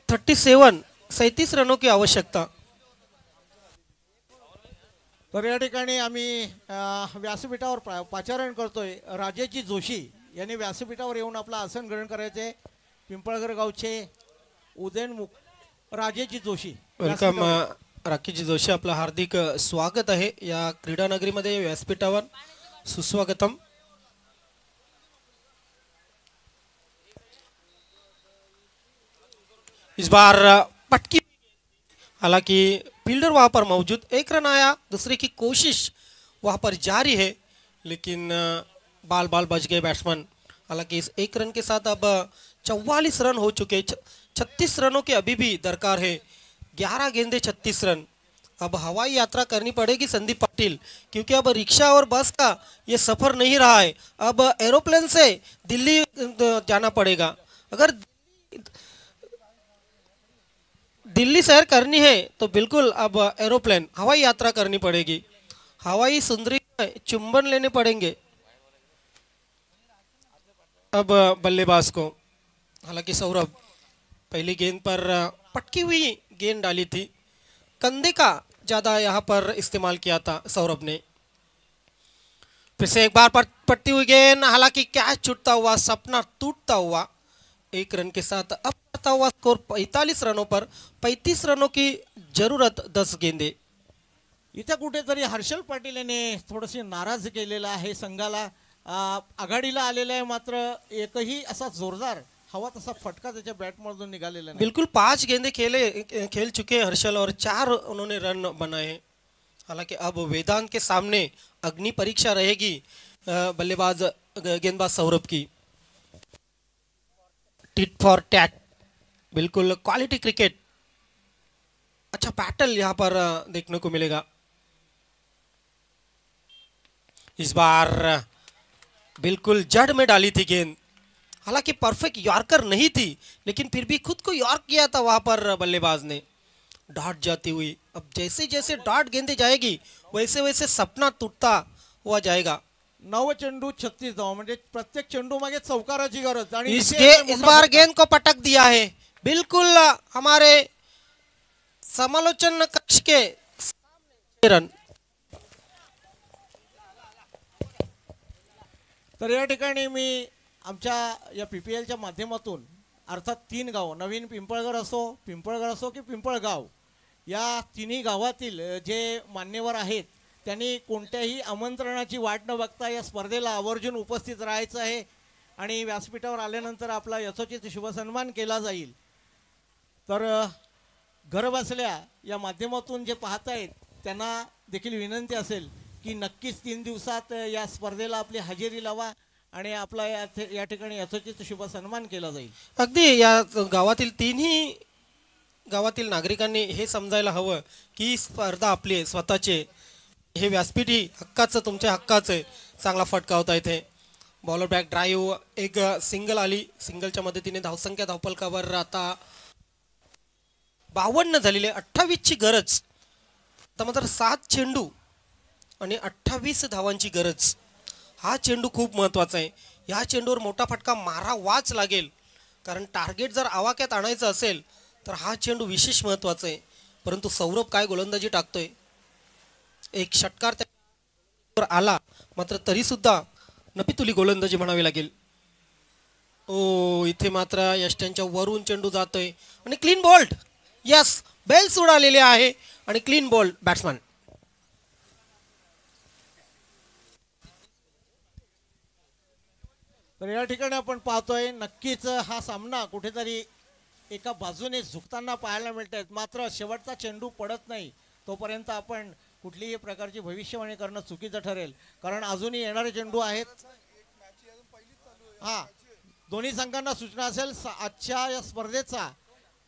Speaker 1: 37 रनों की आवश्यकता.
Speaker 2: तर या ठिकाणी आम्ही व्यासपीठावर पाचारण करतोय. राजेजी जोशी यांनी व्यासपीठावर येऊन आपलं आसन ग्रहण करायचे. पिंपळगर गावचे राजेजी जोशी.
Speaker 1: वेलकम राकेशजी जोशी, आपलं हार्दिक स्वागत आहे या क्रीडा नगरीमध्ये, व्यासपीठावर सुस्वागतम. इस बार पटकी, हालांकि फील्डर वहां पर मौजूद, एक रन आया, दूसरे की कोशिश वहां पर जारी है, लेकिन बाल बच गए बैट्समैन. हालांकि इस एक रन के साथ अब 44 रन हो चुके. 36 रनों के अभी भी दरकार है. 11 गेंदे 36 रन. अब हवाई यात्रा करनी पड़ेगी संदीप पाटिल, क्योंकि अब रिक्शा और बस का ये सफर नहीं रहा है. अब एरोप्लेन से दिल्ली जाना पड़ेगा. अगर दिल्ली सैर करनी है तो बिल्कुल अब एरोप्लेन, हवाई यात्रा करनी पड़ेगी. हवाई सुंदरी चुंबन लेने पड़ेंगे अब बल्लेबाज को. हालांकि सौरभ पहली गेंद पर पटकी हुई गेंद डाली थी, कंधे का ज्यादा यहाँ पर इस्तेमाल किया था सौरभ ने. फिर से एक बार पटती हुई गेंद, हालांकि कैच छूटता हुआ, सपना टूटता हुआ. एक रन के साथ अब बढ़ता हुआ स्कोर 45 रनों पर. 35 रनों की जरूरत 10 गेंदे.
Speaker 2: इथे कुठेतरी हर्षल पाटील याने थोडंसे नाराज केलेलं आहे संघाला. आघाडीला आलेला आहे, मात्र एकही असा जोरदार हवा तसा फटका त्याच्या बॅटमधून निघालेला नाही.
Speaker 1: बिल्कुल 5 गेंदे खेल चुके हर्षल और 4 उन्होंने रन बनाए हैं. हालांकि अब वेदांत के सामने अग्नि परीक्षा रहेगी बल्लेबाज गेंदबाज सौरभ की. टिट फॉर टैट, बिल्कुल क्वालिटी क्रिकेट, अच्छा बैटल यहाँ पर देखने को मिलेगा. इस बार बिल्कुल जड़ में डाली थी गेंद. हालांकि परफेक्ट यॉर्कर नहीं थी, लेकिन फिर भी खुद को यॉर्क किया था वहां पर बल्लेबाज ने. डॉट जाती हुई, अब जैसे जैसे डॉट गेंदे जाएगी वैसे वैसे सपना टूटता हुआ जाएगा.
Speaker 2: 9 चेंडू 36 धावा, म्हणजे प्रत्येक चेंडू मागे चौकाराची गरज. आणि
Speaker 1: इस बार गेंद को पटक दिया है बिल्कुल हमारे समालोचन कक्ष के रन.
Speaker 2: तर या ठिकाणी मी आमच्या या PPLच्या माध्यमातून अर्थात 3 गाव, नवीन पिंपळगर असो की पिंपळगाव, या तिन्ही गावातील जे मान्यवर आहेत त्यांनी कोणत्याही आमंत्रणाची वाट न बघता या स्पर्धेला आवर्जून उपस्थित राहायचं आहे. आणि व्यासपीठावर आल्यानंतर आपला यथोचित शुभसन्मान केला जाईल. तर घरबसल्या या माध्यमातून जे पाहतायत त्यांना देखील विनंती असेल की नक्कीच 3 दिवसात या स्पर्धेला आपली हजेरी लावा आणि आपला या ठिकाणी यथोचित शुभसन्मान केला जाईल.
Speaker 1: अगदी या गावातील तिन्ही गावातील नागरिकांनी हे समजायला हवं की स्पर्धा आपली आहे, स्वतःचे. हे व्यासपीठ ही हक्काचं, तुमच्या हक्काचं आहे. चांगला फटका होता इथे. बॉलर बॅक ड्राईव्ह, एक सिंगल आली, सिंगलच्या मदतीने धावसंख्या धावफलकावर आता 52 झालेले. 28 ची गरज, तर मात्र 7 चेंडू आणि 28 धावांची गरज. हा चेंडू खूप महत्त्वाचा आहे. या चेंडूवर मोठा फटका मारावाच लागेल, कारण टार्गेट जर आवाक्यात आणायचं असेल तर हा चेंडू विशेष महत्त्वाचा आहे. परंतु सौरभ काय गोलंदाजी टाकतोय. एक षटकार त्यावर आला, मात्र तरी सुद्धा नपितुली गोलंदाजी म्हणावी लागेल. ओ, इथे मात्र यष्ट्यांच्या वरून चेंडू जातोय आणि क्लीन बॉल्ड. यस, बेल्स उडालेले आहे आणि क्लीन बॉल्ड बॅट्समॅन.
Speaker 2: तर या ठिकाणी आपण पाहतोय नक्कीच हा सामना कुठेतरी एका बाजूने झुकताना पाहायला मिळतात. मात्र शेवटचा चेंडू पडत नाही तोपर्यंत आपण कुठलीही प्रकारची भविष्यवाणी करणं चुकीचं ठरेल, कारण अजूनही येणारे चेंडू आहेत. हा, दोन्ही संघांना सूचना असेल, आजच्या या स्पर्धेचा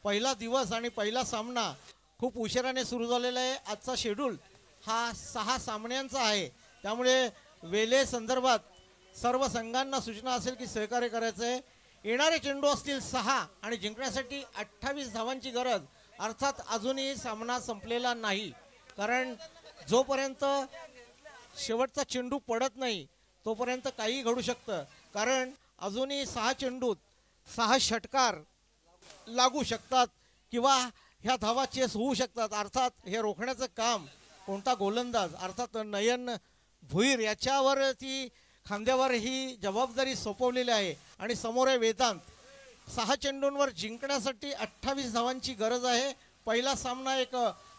Speaker 2: पहिला दिवस आणि पहिला सामना खूप उशिराने सुरू झालेला आहे. आजचा शेड्यूल हा 6 सामन्यांचा आहे, त्यामुळे वेले संदर्भात सर्व संघांना सूचना असेल की सहकार्य करायचं आहे. येणारे चेंडू असतील 6 आणि जिंकण्यासाठी 28 धावांची गरज. अर्थात अजूनही सामना संपलेला नाही, कारण जोपर्यंत शेवटचा चेंडू पडत नाही तोपर्यंत काही घडू शकतं. कारण अजूनही 6 चेंडूत 6 षटकार लागू शकतात किंवा ह्या धावा चेस होऊ शकतात. अर्थात हे रोखण्याचं काम कोणता गोलंदाज अर्थात नयन भुईर याच्यावर ती खांद्यावर ही जबाबदारी सोपवलेली आहे. आणि समोर आहे वेदांत. 6 चेंडूंवर जिंकण्यासाठी 28 धावांची गरज आहे. पहिला सामना एक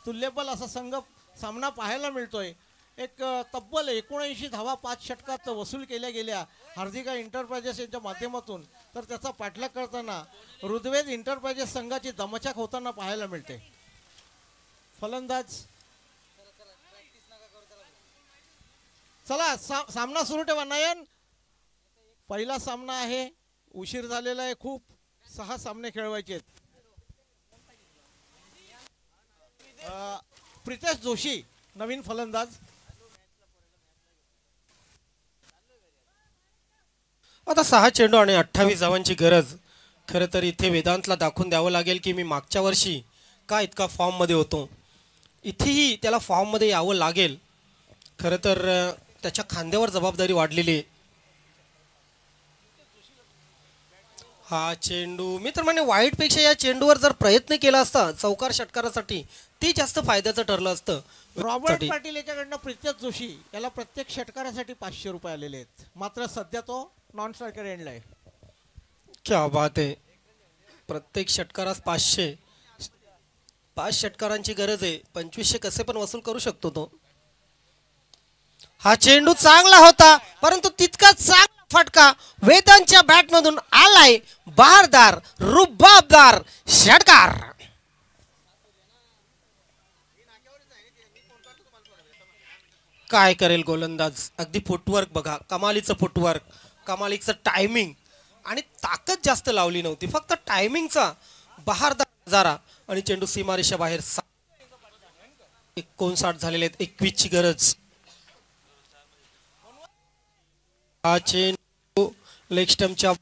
Speaker 2: तुल्यबल असा संघ सामना पाहायला मिळतोय. एक तब्बल 79 धावा 5 षटकात वसूल केल्या गेल्या हार्दिका एंटरप्राइजेस यांच्या माध्यमातून. तर त्याचा पाठलाग करताना ऋग्वेद एंटरप्राइजेस संघाची दमछाक होताना पाहायला मिळते. फलंदाज चला सामना सुरू ठेवा. नयन, पहिला सामना आहे, उशीर झालेला आहे खूप. 6 सामने खेळवायचे आहेत. प्रितेश जोशी नवीन फलंदाज.
Speaker 1: आता 6 चेंडू आणि 28 धावांची गरज. खरं तर इथे वेदांतला दाखवून द्यावं लागेल की मी मागच्या वर्षी का इतका फॉर्ममध्ये होतो. इथेही त्याला फॉर्ममध्ये यावं लागेल. खरं तर त्याच्या खांद्यावर जबाबदारी वाढलेली आहे. हा चेंडू मी तर म्हणे वाईटपेक्षा या चेंडूवर जर प्रयत्न केला असता चौकार षटकारासाठी ते जास्त फायद्याचं ठरलं असतं.
Speaker 2: रॉबर्ट पाटील याच्याकडनं प्रितेश जोशी याला प्रत्येक षटकारासाठी 500 रुपये आलेले आहेत. मात्र सध्या तो नॉन स्ट्रायकर एंडला आहे.
Speaker 1: क्या बात आहे. प्रत्येक षटकारास 500. 5 षटकारांची गरज आहे. 2500 कसे पण वसूल करू शकतो तो. हा चेंडू चांगला होता, परंतु तितका चांगला फटका वेदांच्या बॅटमधून आलाय. बहारदार रुबाबदार षटकार. काय करेल गोलंदाज. अगदी फुटवर्क बघा, कमालीचं फुटवर्क, कमालीचं टायमिंग आणि ताकद जास्त लावली नव्हती, फक्त टायमिंगचा बहारदार नजारा. आणि चेंडू सीमारेषा बाहेर. 59 झालेले आहेत. 21 ची गरज. हा चेंडू लेग स्टंपच्या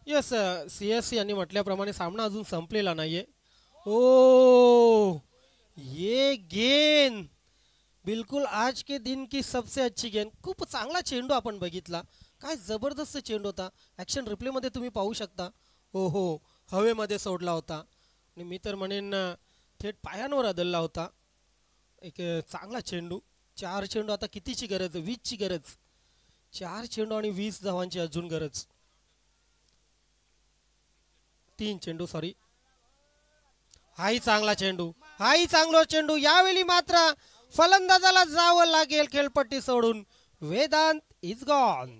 Speaker 1: यस CS यांनी म्हटल्याप्रमाणे सामना अजून संपलेला नाहीये. ओ ये गेंद बिल्कुल आज के दिन की सबसे अच्छी गेंद. खूप चांगला चेंडू आपण बघितला. काय जबरदस्त चेंडू होता. ॲक्शन रिप्लेमध्ये तुम्ही पाहू शकता. हो हो, हवेमध्ये सोडला होता आणि मी तर म्हणेन थेट पायांवर आदळला होता. एक चांगला चेंडू. 4 चेंडू. आता कितीची गरज. 20 ची गरज. 4 चेंडू आणि 20 धावांची अजून गरज. 3 चेंडू सॉरी. हाही चांगला चेंडू. हाही चांगला चेंडू. यावेळी मात्र फलंदाजाला जावं लागेल खेळपट्टी सोडून. Vedant is gone.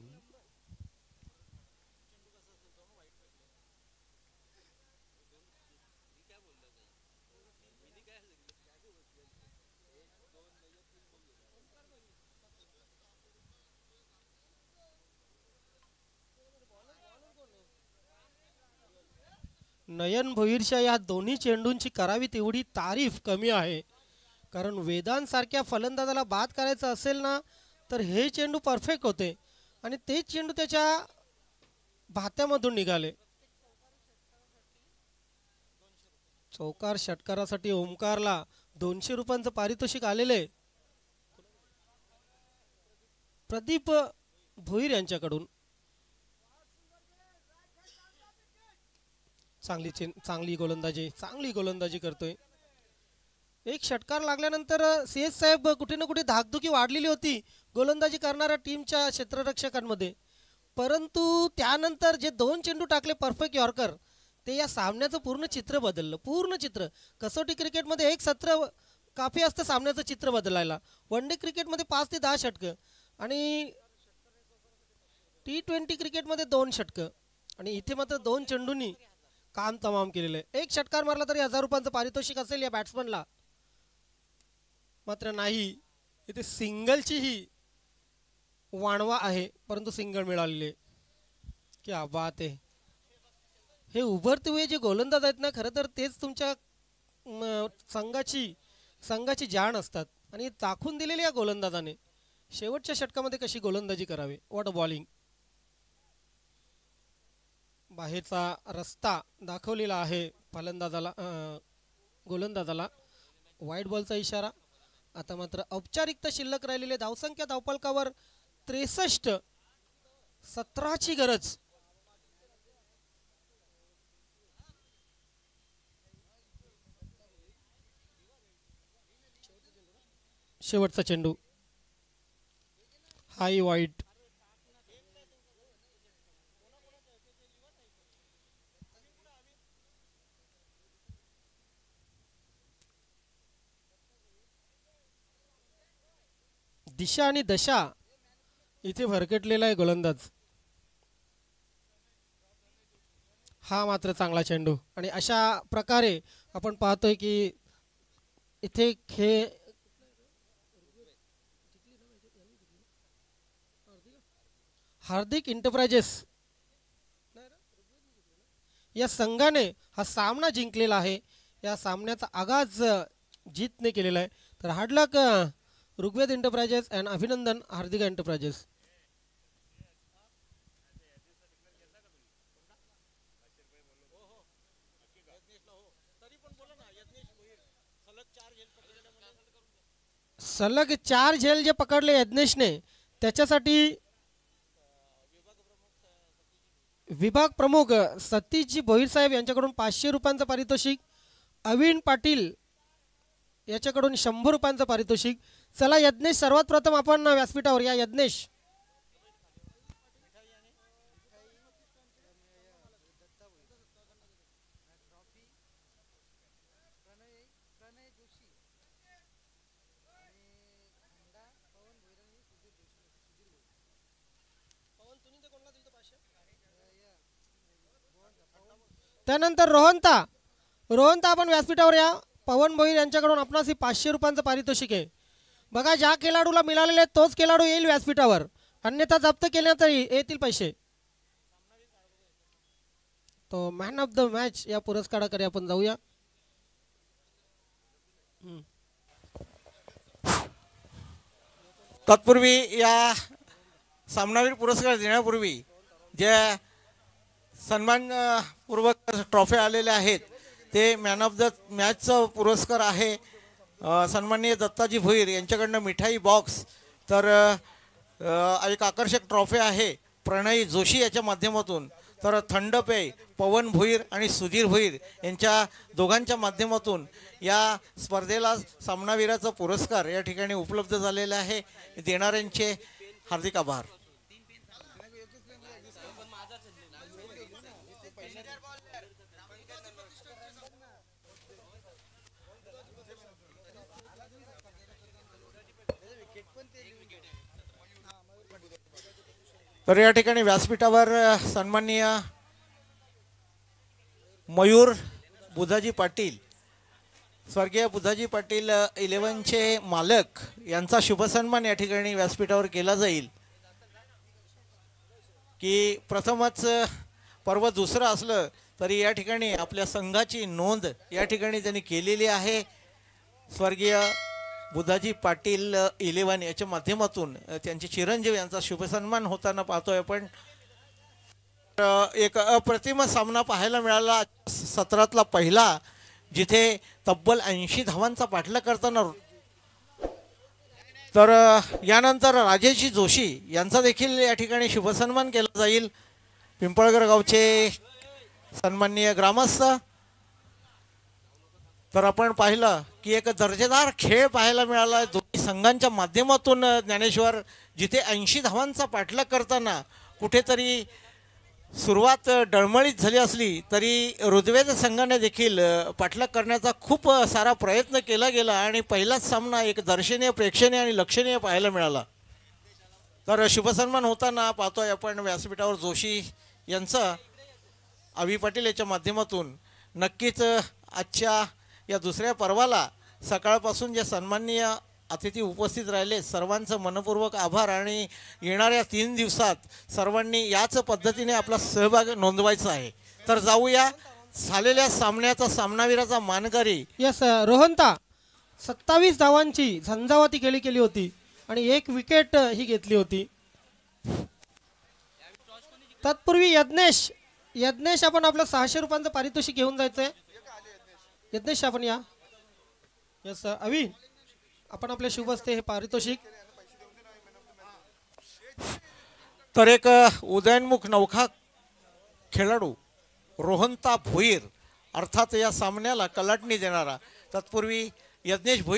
Speaker 1: नयन भोईरच्या या दोन्ही चेंडूंची करावी तेवढी तारीफ कमी आहे. कारण वेदांत सारख्या फलंदाजाला बाद करायचं असेल ना तर हे चेंडू परफेक्ट होते आणि ते चेंडू त्याच्या भात्यामधून निघाले. चौकार षटकारासाठी ओमकारला 200 रुपयांचं पारितोषिक आलेले प्रदीप भोईर यांच्याकडून. चांगली गोलंदाजी करतोय. एक षटकार लागल्यानंतर CS साहेब कुठे ना कुठे धाकधुकी वाढलेली होती गोलंदाजी करणाऱ्या टीमच्या क्षेत्ररक्षकांमध्ये. परंतु त्यानंतर जे 2 चेंडू टाकले परफेक्ट यॉर्कर ते या सामन्याचं पूर्ण चित्र बदललं. पूर्ण चित्र. कसोटी क्रिकेटमध्ये एक सत्र काफी असतं सामन्याचं चित्र बदलायला. वन डे क्रिकेटमध्ये 5 ते 10 षटकं आणि T20 क्रिकेटमध्ये 2 षटकं आणि इथे मात्र 2 चेंडूंनी काम तमाम केलेलं आहे. एक षटकार मारला तरी 1000 रुपयांचं पारितोषिक असेल या बॅट्समनला. मात्र नाही, इथे सिंगलचीही वाणवा आहे, परंतु सिंगल मिळालेली आहे. क्या बात आहे. हे उभरते हुए जे गोलंदाज आहेत ना, खरं तर तेच तुमच्या संघाची जाण असतात. आणि दाखवून दिलेली या गोलंदाजाने शेवटच्या षटकामध्ये कशी गोलंदाजी करावी. What a bowling. बाहेरचा रस्ता दाखवलेला आहे फलंदाजाला, गोलंदाजाला. वाईट बॉलचा इशारा. आता मात्र औपचारिकता शिल्लक राहिलेली. धावसंख्या धावफलकावर 63. 17ची गरज. शेवटचा चेंडू. हाय वाईट. दिशा आणि दशा इथे भरकटलेला आहे गोलंदाज. हा मात्र चांगला चेंडू. आणि अशा प्रकारे आपण पाहतोय की इथे हार्दिक एंटरप्राइजेस या संघाने हा सामना जिंकलेला आहे. या सामन्याचा आगाज जीतने केलेला आहे. तर hard luck Rigved enterprises and अभिनंदन हार्दिक एंटरप्राइजेस. सलग 4 झेल जे पकडले यज्ञेशने, त्याच्यासाठी विभाग प्रमुख सतीशजी भोईर साहेब यांच्याकडून 500 रुपयांचं पारितोषिक, अविन पाटील याच्याकडून 100 रुपयांचं पारितोषिक. चला यज्ञेश, सर्वात प्रथम आपण व्यासपीठावर या. यज्ञेश, त्यानंतर रोहनता आपण व्यासपीठावर या. पवन भोईर यांच्याकडून आपणास 500 रुपयांचं पारितोषिक आहे. बघा, ज्या खेळाडूला मिळालेले तोच खेळाडू येईल व्यासपीठावर, अन्यथा जप्त केल्यानंतर येतील पैसे. तो मॅन ऑफ द मॅच या पुरस्काराकडे आपण जाऊया.
Speaker 2: तत्पूर्वी या सामनावीर पुरस्कार देण्यापूर्वी जे सन्मानपूर्वक ट्रॉफी आलेले आहेत ते मॅन ऑफ द मॅचचा पुरस्कार आहे. सन्माननीय दत्ताजी भोईर यांच्याकडनं मिठाई बॉक्स, तर एक आकर्षक ट्रॉफी आहे प्रणय जोशी याच्या माध्यमातून, तर थंड पेय पवन भोईर आणि सुधीर भोईर यांच्या दोघांच्या माध्यमातून या स्पर्धेला सामनावीराचा पुरस्कार या ठिकाणी उपलब्ध झालेला आहे. देणाऱ्यांचे हार्दिक आभार. तर या ठिकाणी व्यासपीठावर सन्माननीय मयूर बुधाजी पाटील, स्वर्गीय बुधाजी पाटील 11चे मालक यांचा शुभसन्मान या ठिकाणी व्यासपीठावर केला जाईल. की प्रथमच पर्व दुसरं असलं तरी या ठिकाणी आपल्या संघाची नोंद या ठिकाणी त्यांनी केलेली आहे. स्वर्गीय बुधाजी पाटील 11 याच्या माध्यमातून त्यांचे चिरंजीव यांचा शुभसन्मान होताना पाहतोय आपण. एक अप्रतिम सामना पाहायला मिळाला. सत्रातला पहिला, जिथे तब्बल 80 धावांचा पाठलाग करताना, तर यानंतर राजेशजी जोशी यांचा देखील या ठिकाणी शुभसन्मान केला जाईल. पिंपळगर गावचे सन्माननीय ग्रामस्थ. तर आपण पाहिलं की एक दर्जेदार खेळ पाहायला मिळाला दोन्ही संघांच्या माध्यमातून. ज्ञानेश्वर, जिथे 80 धावांचा पाठलाग करताना कुठेतरी सुरुवात डळमळीत झाली असली तरी ऋग्वेद संघाने देखील पाठलाग करण्याचा खूप सारा प्रयत्न केला गेला आणि पहिलाच सामना एक दर्शनीय, प्रेक्षणीय आणि लक्षणीय पाहायला मिळाला. तर शुभसन्मान होताना पाहतोय आपण व्यासपीठावर जोशी यांचा अभि पाटील याच्या माध्यमातून. नक्कीच आजच्या या दुसऱ्या पर्वाला सकाळपासून जे सन्माननीय अतिथी उपस्थित राहिले सर्वांचं मनपूर्वक आभार. आणि येणाऱ्या 3 दिवसात सर्वांनी याच पद्धतीने आपला सहभाग नोंदवायचा आहे. तर जाऊया झालेल्या सामन्याचा सामनावीराचा मानकरी.
Speaker 1: यस रोहनता 27 धावांची झंझावाती खेळी केली होती आणि 1 विकेट ही घेतली होती. तत्पूर्वी यज्ञेश आपण आपलं 600 रुपयांचं पारितोषिक घेऊन जायचंय. यज्ञेश आपण या. यस अवी आपण आपल्या शुभ हस्ते हे पारितोषिक.
Speaker 2: तर एक उदयनमुख नौखा खेळाडू रोहनता भोईर अर्थात या सामन्याला कलाटणी देणारा. तत्पूर्वी यज्ञेश भोईर